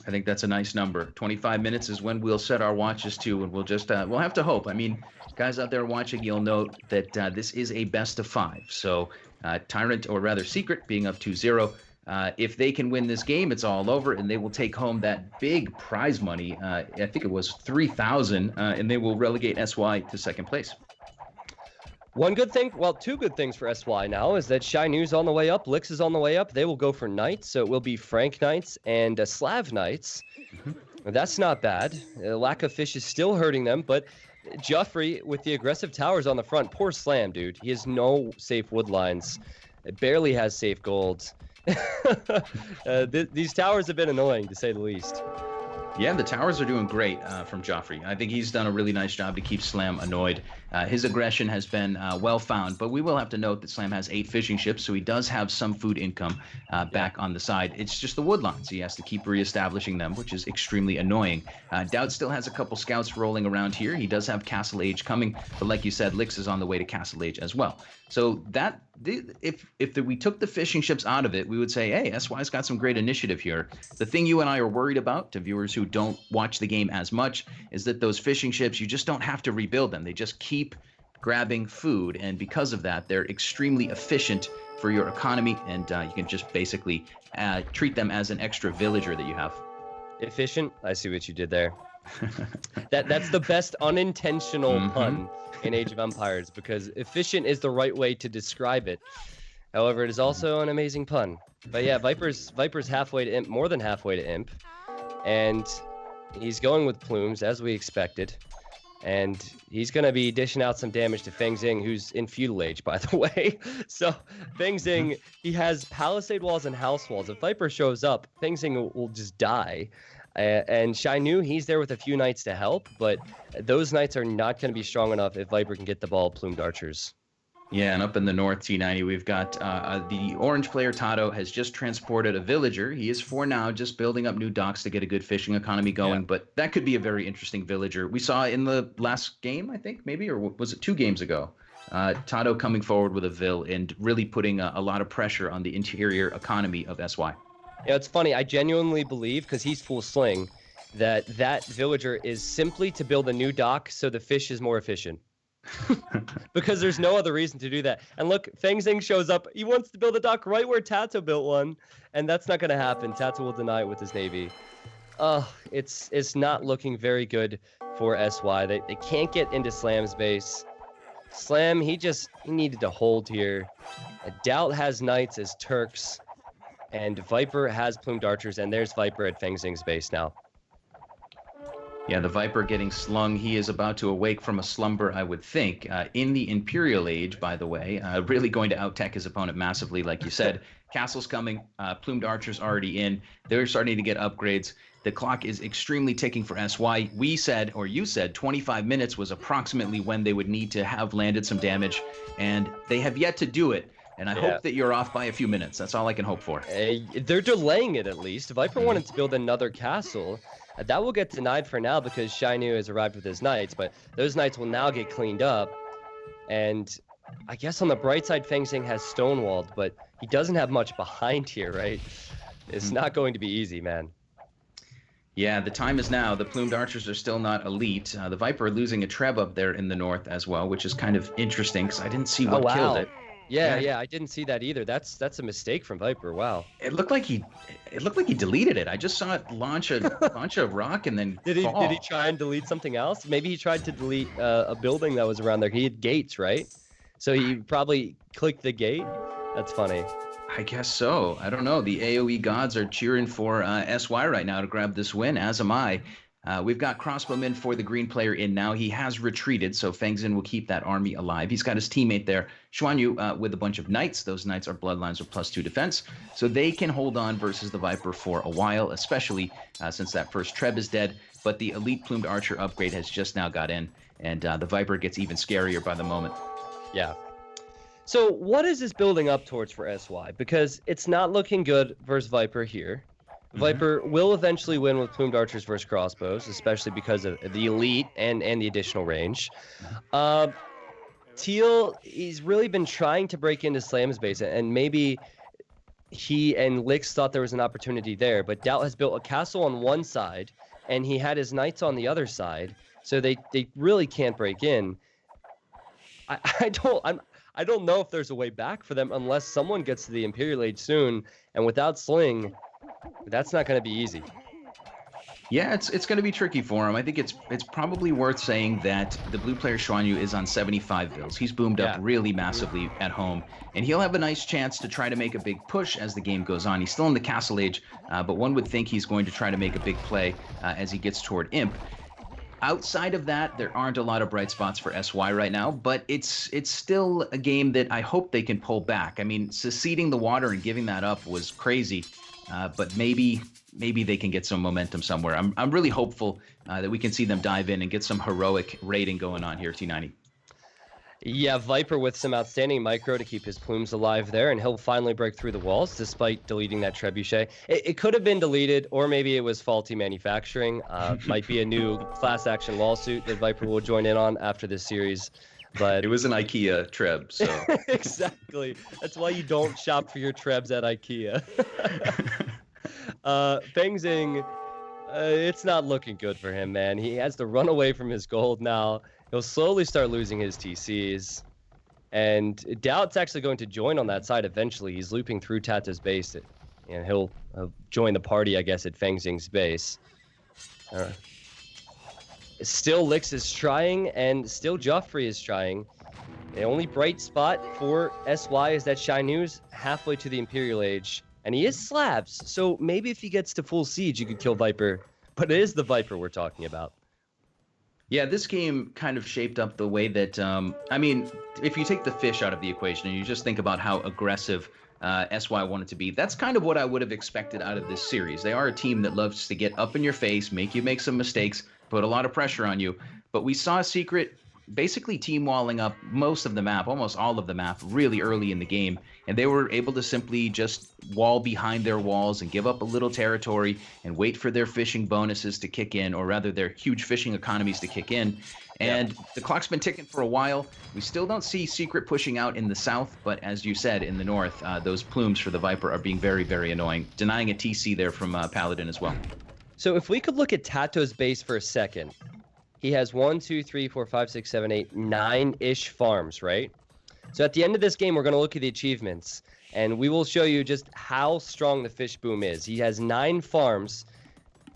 I think that's a nice number. 25 minutes is when we'll set our watches to, and we'll just we'll have to hope. I mean, guys out there watching, you'll note that this is a best of 5. So Tyrant, or rather Secret, being up 2-0. If they can win this game, it's all over, and they will take home that big prize money. I think it was 3,000, and they will relegate SY to second place. One good thing, well, two good things for SY now is that Shinu's on the way up, Lix is on the way up. They will go for Knights, so it will be Frank Knights and Slav Knights. That's not bad. Lack of fish is still hurting them, but Joffrey with the aggressive towers on the front. Poor Slam, dude. He has no safe wood lines. It barely has safe gold. These towers have been annoying, to say the least. Yeah, the towers are doing great from Joffrey. I think he's done a really nice job to keep Slam annoyed. His aggression has been well found, but we will have to note that Slam has 8 fishing ships, so he does have some food income back on the side. It's just the wood lines. He has to keep reestablishing them, which is extremely annoying. Doubt still has a couple scouts rolling around here. He does have Castle Age coming, but like you said, Lix is on the way to Castle Age as well. So that if we took the fishing ships out of it, we would say, hey, SY's got some great initiative here. The thing you and I are worried about, to viewers who don't watch the game as much, is that those fishing ships, you just don't have to rebuild them. They just keep grabbing food, and because of that, they're extremely efficient for your economy, and you can just basically treat them as an extra villager that you have. Efficient? I see what you did there. That's the best unintentional pun in Age of Empires, because efficient is the right way to describe it. However, it is also an amazing pun. But yeah, Viper's halfway to Imp, more than halfway to Imp, and he's going with Plumes as we expected. And he's going to be dishing out some damage to Feng Xing, who's in feudal age, by the way. So Feng Xing, he has palisade walls and house walls. If Viper shows up, Feng Xing will just die. And Shinu, he's there with a few knights to help, but those knights are not going to be strong enough if Viper can get the ball plumed archers. Yeah, and up in the north, T90, we've got the orange player, Tato, has just transported a villager. He is, for now, just building up new docks to get a good fishing economy going, but that could be a very interesting villager. We saw in the last game, I think, maybe, or was it 2 games ago, Tato coming forward with a vill and really putting a lot of pressure on the interior economy of SY. Yeah, it's funny. I genuinely believe, because he's full sling, that villager is simply to build a new dock so the fish is more efficient. Because there's no other reason to do that. And look, Feng Xing shows up. He wants to build a dock right where Tato built one, and that's not going to happen. Tato will deny it with his navy. It's not looking very good for SY. They can't get into Slam's base. Slam, he needed to hold here. Doubt has knights as Turks, and Viper has plumed archers, and there's Viper at Feng Xing's base now. Yeah, the Viper getting slung. He is about to awake from a slumber, I would think. In the Imperial Age, by the way, really going to out-tech his opponent massively, like you said. Castle's coming, plumed archers already in. They're starting to get upgrades. The clock is extremely ticking for SY. We said, or you said, 25 minutes was approximately when they would need to have landed some damage, and they have yet to do it. And I hope that you're off by a few minutes. That's all I can hope for. They're delaying it, at least. Viper wanted to build another castle. That will get denied for now because Shinu has arrived with his knights, but those knights will now get cleaned up. And I guess on the bright side, Feng Xing has stonewalled, but he doesn't have much behind here, right? It's not going to be easy, man. Yeah, the time is now. The plumed archers are still not elite. The Viper losing a Treb up there in the north as well, which is kind of interesting because I didn't see what killed it. Yeah, I didn't see that either. That's a mistake from Viper. Wow. It looked like he deleted it. I just saw it launch a bunch of rock and then fall. Did he try and delete something else? Maybe he tried to delete a building that was around there. He had gates, right? So he probably clicked the gate. That's funny. I guess so. I don't know. The AoE gods are cheering for SY right now to grab this win, as am I. We've got Crossbowman for the green player in now. He has retreated, so Feng Xing will keep that army alive. He's got his teammate there, Xuanyu, with a bunch of knights. Those knights are bloodlines with +2 defense, so they can hold on versus the Viper for a while, especially since that first Treb is dead. But the elite plumed archer upgrade has just now got in, and the Viper gets even scarier by the moment. Yeah. So what is this building up towards for SY? Because it's not looking good versus Viper here. Viper will eventually win with plumed archers versus crossbows, especially because of the elite and the additional range. Teal, he's really been trying to break into Slam's base, and maybe he and Lix thought there was an opportunity there, but Doubt has built a castle on one side, and he had his knights on the other side, so they really can't break in. I don't know if there's a way back for them unless someone gets to the Imperial Age soon, and without Sling, that's not going to be easy. Yeah, it's going to be tricky for him. I think it's probably worth saying that the blue player Xuan Yu is on 75 bills. He's boomed up really massively at home, and he'll have a nice chance to try to make a big push as the game goes on. He's still in the Castle Age, but one would think he's going to try to make a big play as he gets toward Imp. Outside of that, there aren't a lot of bright spots for SY right now, but it's still a game that I hope they can pull back. I mean, seceding the water and giving that up was crazy, but maybe they can get some momentum somewhere. I'm really hopeful that we can see them dive in and get some heroic raiding going on here, T90. Yeah, Viper with some outstanding micro to keep his plumes alive there, and he'll finally break through the walls despite deleting that trebuchet. It could have been deleted, or maybe it was faulty manufacturing. Might be a new class action lawsuit that Viper will join in on after this series. But it was an IKEA treb, so exactly. That's why you don't shop for your trebs at IKEA. Feng Zing, it's not looking good for him, man. He has to run away from his gold now. He'll slowly start losing his TCs. And Doubt's actually going to join on that side eventually. He's looping through Tata's base, and he'll join the party, I guess, at Feng Zing's base. Still Lix is trying, and still Joffrey is trying. The only bright spot for SY is that Shinu's halfway to the Imperial Age. And he is slabs, so maybe if he gets to full siege, you could kill Viper. But it is the Viper we're talking about. Yeah, this game kind of shaped up the way that, I mean, if you take the fish out of the equation and you just think about how aggressive SY wanted to be, that's kind of what I would have expected out of this series. They are a team that loves to get up in your face, make you make some mistakes, put a lot of pressure on you. But we saw Secret basically team walling up most of the map, almost all of the map, really early in the game. And they were able to simply just wall behind their walls and give up a little territory and wait for their fishing bonuses to kick in, or rather their huge fishing economies to kick in. And the clock's been ticking for a while. We still don't see Secret pushing out in the south, but as you said, in the north, those plumes for the Viper are being very, very annoying. Denying a TC there from Paladin as well. So if we could look at Tato's base for a second. He has 1, 2, 3, 4, 5, 6, 7, 8, 9-ish farms, right? So at the end of this game, we're going to look at the achievements, and we will show you just how strong the fish boom is. He has 9 farms,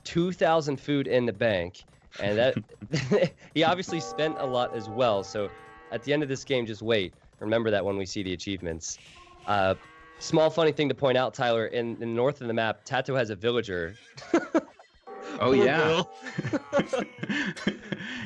2,000 food in the bank, and that he obviously spent a lot as well. So at the end of this game, just wait. Remember that when we see the achievements. Small funny thing to point out, Tyler, in the north of the map, Tato has a villager. Oh yeah.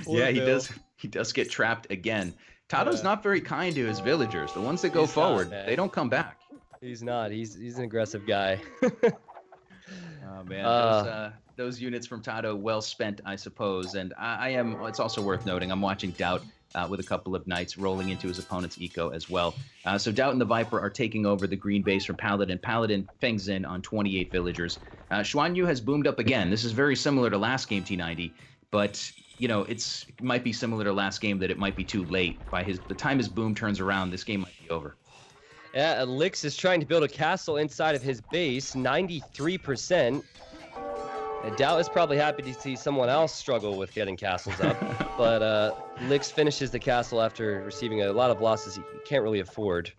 Yeah, Bill. he does get trapped again. Tato's not very kind to his villagers. The ones that go forward, they don't come back. He's not. He's an aggressive guy. Oh man, those units from Tato, well spent, I suppose. And I am. It's also worth noting, I'm watching Doubt with a couple of knights rolling into his opponent's eco as well. So Doubt and the Viper are taking over the green base from Paladin. Paladin Feng Zin on 28 villagers. Xuan Yu has boomed up again. This is very similar to last game, T90, but you know, it might be similar to last game that it might be too late. By the time his boom turns around, this game might be over. Yeah, Lix is trying to build a castle inside of his base, 93%. And Doubt is probably happy to see someone else struggle with getting castles up. But Lix finishes the castle after receiving a lot of losses he can't really afford.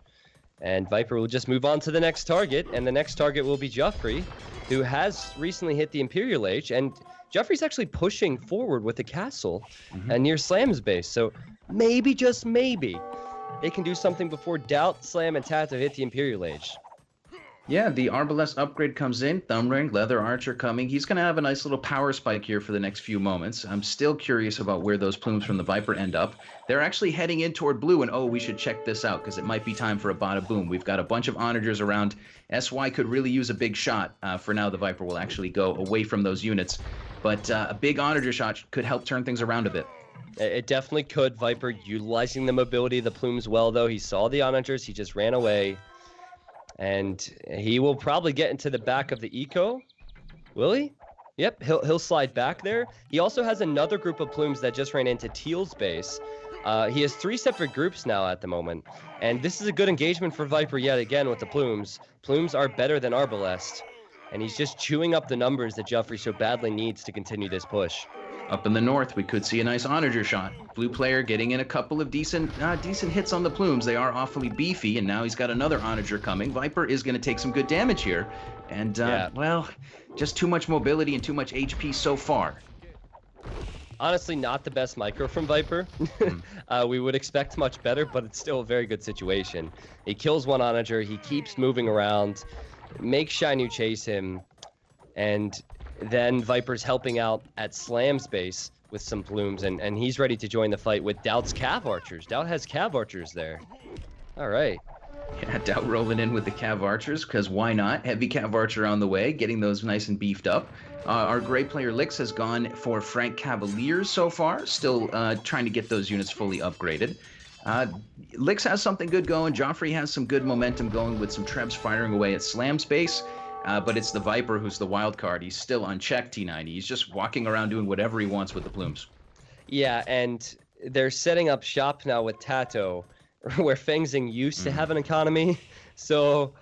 And Viper will just move on to the next target, and the next target will be Joffrey, who has recently hit the Imperial Age, and Joffrey's actually pushing forward with the castle near Slam's base. So maybe, just maybe, they can do something before Doubt, Slam, and Tato hit the Imperial Age. Yeah, the Arbalest upgrade comes in. Thumb Ring, Leather Archer coming. He's going to have a nice little power spike here for the next few moments. I'm still curious about where those plumes from the Viper end up. They're actually heading in toward blue, and we should check this out because it might be time for a bada boom. We've got a bunch of onagers around. SY could really use a big shot. For now, the Viper will actually go away from those units. But a big onager shot could help turn things around a bit. It definitely could. Viper utilizing the mobility of the plumes well, though. He saw the onagers. He just ran away. And he will probably get into the back of the eco. Will he? Yep, he'll slide back there. He also has another group of plumes that just ran into Teal's base. He has 3 separate groups now at the moment, and this is a good engagement for Viper yet again with the Plumes. Plumes are better than Arbalest, and he's just chewing up the numbers that Joffrey so badly needs to continue this push. Up in the north, we could see a nice onager shot. Blue player getting in a couple of decent hits on the Plumes. They are awfully beefy, and now he's got another onager coming. Viper is going to take some good damage here, and well, just too much mobility and too much HP so far. Honestly, not the best micro from Viper. We would expect much better, but it's still a very good situation. He kills one onager, he keeps moving around, makes Shainu chase him, and then Viper's helping out at Slam's base with some Plumes, and he's ready to join the fight with Doubt's Cav Archers. Doubt has Cav Archers there. All right. Yeah, Doubt rolling in with the Cav Archers, because why not? Heavy Cav Archer on the way, getting those nice and beefed up. Our gray player Lix has gone for Frank Cavaliers so far, still trying to get those units fully upgraded. Lix has something good going. Joffrey has some good momentum going with some Trebs firing away at Slam's base. But it's the Viper who's the wild card. He's still unchecked, T90. He's just walking around doing whatever he wants with the Plumes. Yeah, and they're setting up shop now with Tato, where Fengxing used to have an economy. So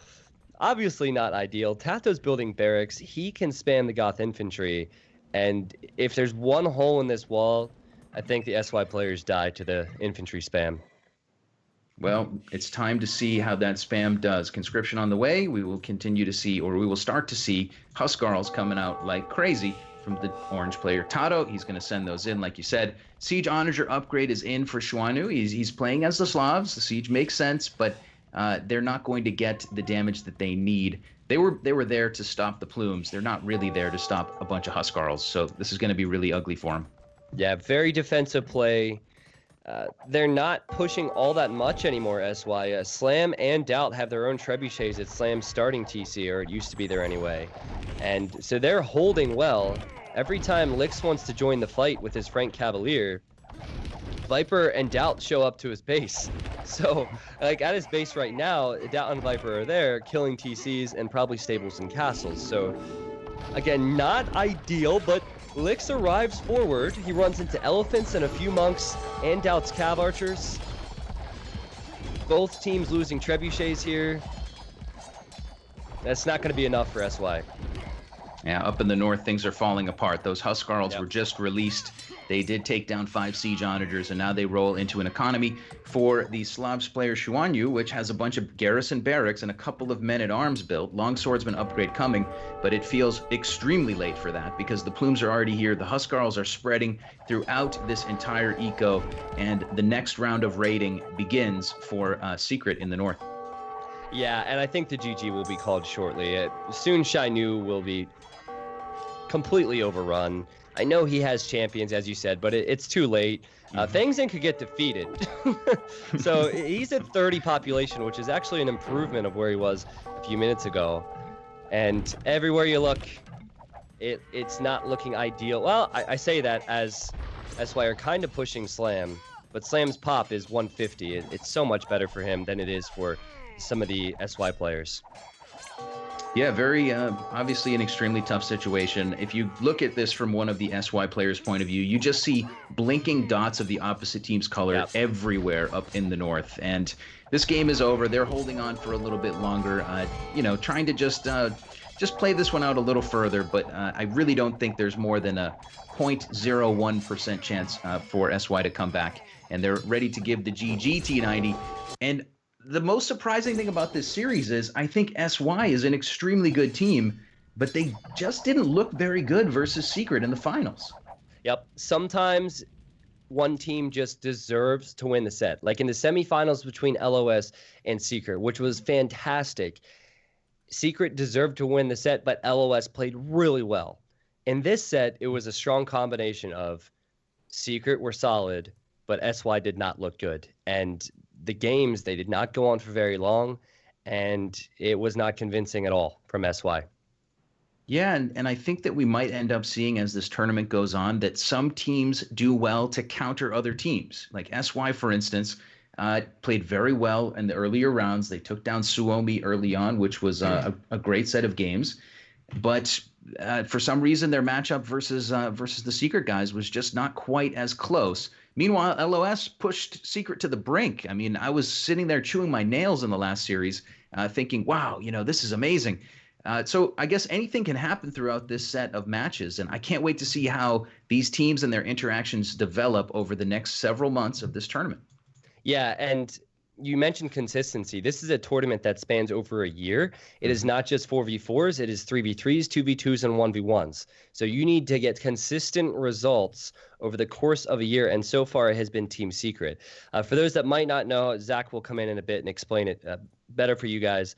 obviously not ideal. Tato's building barracks. He can spam the Goth infantry. And if there's one hole in this wall, I think the SY players die to the infantry spam. Well, it's time to see how that spam does. Conscription on the way. We will continue to see, or we will start to see, Huskarls coming out like crazy from the orange player Tato. He's going to send those in, like you said. Siege Onager upgrade is in for Xuanu. He's playing as the Slavs. The Siege makes sense, but they're not going to get the damage that they need. They were there to stop the Plumes. They're not really there to stop a bunch of Huskarls, so this is going to be really ugly for them. Yeah, very defensive play. They're not pushing all that much anymore, SY. Slam and Doubt have their own trebuchets at Slam's starting TC, or it used to be there anyway. And so they're holding well. Every time Lix wants to join the fight with his Frank Cavalier, Viper and Doubt show up to his base. So, like, at his base right now, Doubt and Viper are there, killing TCs and probably stables and castles. So, again, not ideal, but Lix arrives forward. He runs into elephants and a few monks and Doubt's Cav Archers. Both teams losing trebuchets here. That's not going to be enough for SY. Yeah, up in the north, things are falling apart. Those Huskarls were just released. They did take down 5 Siege Onagers, and now they roll into an economy for the Slavs player Xuanyu, which has a bunch of garrison barracks and a couple of men-at-arms built. Long Swordsman upgrade coming, but it feels extremely late for that because the Plumes are already here. The Huskarls are spreading throughout this entire eco, and the next round of raiding begins for Secret in the north. Yeah, and I think the GG will be called shortly. Soon Shainu will be completely overrun. I know he has champions, as you said, but it's too late. Fengxing could get defeated. So he's at 30 population, which is actually an improvement of where he was a few minutes ago. And everywhere you look, it's not looking ideal. Well, I say that as SY are kind of pushing Slam, but Slam's pop is 150. It's so much better for him than it is for some of the SY players. Yeah, very obviously an extremely tough situation. If you look at this from one of the SY players' point of view, you just see blinking dots of the opposite team's color everywhere up in the north. And this game is over. They're holding on for a little bit longer, trying to just play this one out a little further. But I really don't think there's more than a 0.01% chance for SY to come back. And they're ready to give the GG T90. And the most surprising thing about this series is I think SY is an extremely good team, but they just didn't look very good versus Secret in the finals. Yep. Sometimes one team just deserves to win the set. Like in the semifinals between LOS and Secret, which was fantastic. Secret deserved to win the set, but LOS played really well. In this set, it was a strong combination of Secret were solid, but SY did not look good. And the games, they did not go on for very long, and it was not convincing at all from SY. Yeah, and I think that we might end up seeing as this tournament goes on that some teams do well to counter other teams. Like SY, for instance, played very well in the earlier rounds. They took down Suomi early on, which was a great set of games. But for some reason, their matchup versus the Secret guys was just not quite as close. Meanwhile, LOS pushed Secret to the brink. I mean, I was sitting there chewing my nails in the last series, thinking, wow, this is amazing. So I guess anything can happen throughout this set of matches, and I can't wait to see how these teams and their interactions develop over the next several months of this tournament. Yeah, and you mentioned consistency. This is a tournament that spans over a year. It is not just 4v4s, it is 3v3s, 2v2s, and 1v1s. So you need to get consistent results over the course of a year, and so far it has been Team Secret. For those that might not know, Zach will come in a bit and explain it better for you guys.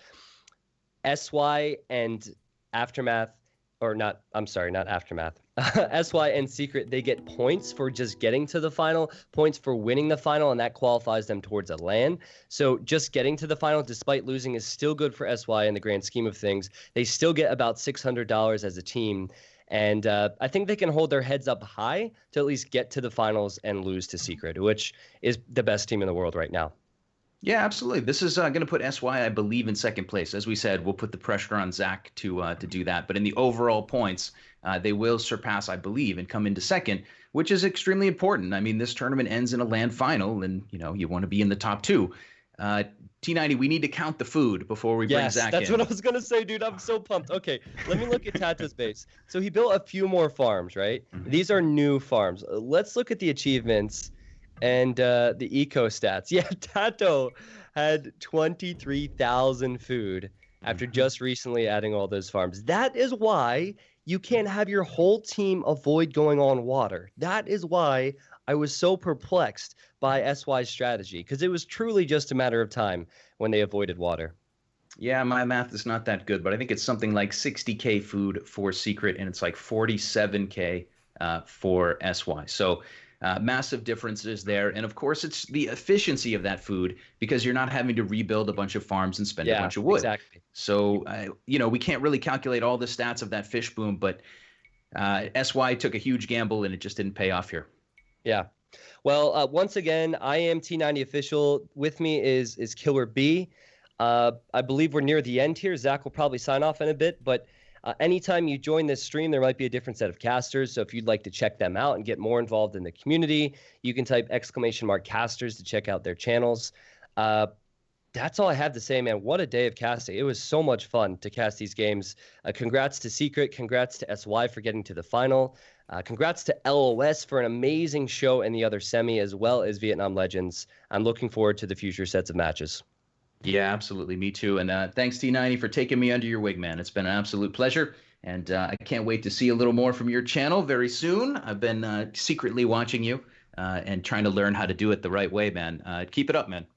SY and Aftermath, not Aftermath. SY and Secret, they get points for just getting to the final, points for winning the final, and that qualifies them towards a LAN. So just getting to the final, despite losing, is still good for SY in the grand scheme of things. They still get about $600 as a team. And I think they can hold their heads up high to at least get to the finals and lose to Secret, which is the best team in the world right now. Yeah, absolutely. This is going to put SY, I believe, in second place. As we said, we'll put the pressure on Zach to do that. But in the overall points, they will surpass, I believe, and come into second, which is extremely important. I mean, this tournament ends in a LAN final, and you want to be in the top two. T90, we need to count the food before we bring Zach in. That's what I was going to say, dude. I'm so pumped. Okay, let me look at Tato's base. So he built a few more farms, right? These are new farms. Let's look at the achievements and the eco stats. Yeah, Tato had 23,000 food after just recently adding all those farms. That is why you can't have your whole team avoid going on water. That is why I was so perplexed by SY's strategy, because it was truly just a matter of time when they avoided water. Yeah, my math is not that good, but I think it's something like 60K food for Secret, and it's like 47K for SY. So massive differences there. And of course, it's the efficiency of that food, because you're not having to rebuild a bunch of farms and spend a bunch of wood. Exactly. So, we can't really calculate all the stats of that fish boom, but SY took a huge gamble and it just didn't pay off here. Yeah. Well, once again, I am T90 official. With me is Killer B. I believe we're near the end here. Zach will probably sign off in a bit, but anytime you join this stream, there might be a different set of casters. So if you'd like to check them out and get more involved in the community, you can type !casters to check out their channels. That's all I have to say, man. What a day of casting. It was so much fun to cast these games. Congrats to Secret. Congrats to SY for getting to the final. Congrats to LOS for an amazing show in the other semi, as well as Vietnam Legends. I'm looking forward to the future sets of matches. Yeah, absolutely. Me too. And thanks, T90, for taking me under your wing, man. It's been an absolute pleasure. And I can't wait to see a little more from your channel very soon. I've been secretly watching you and trying to learn how to do it the right way, man. Keep it up, man.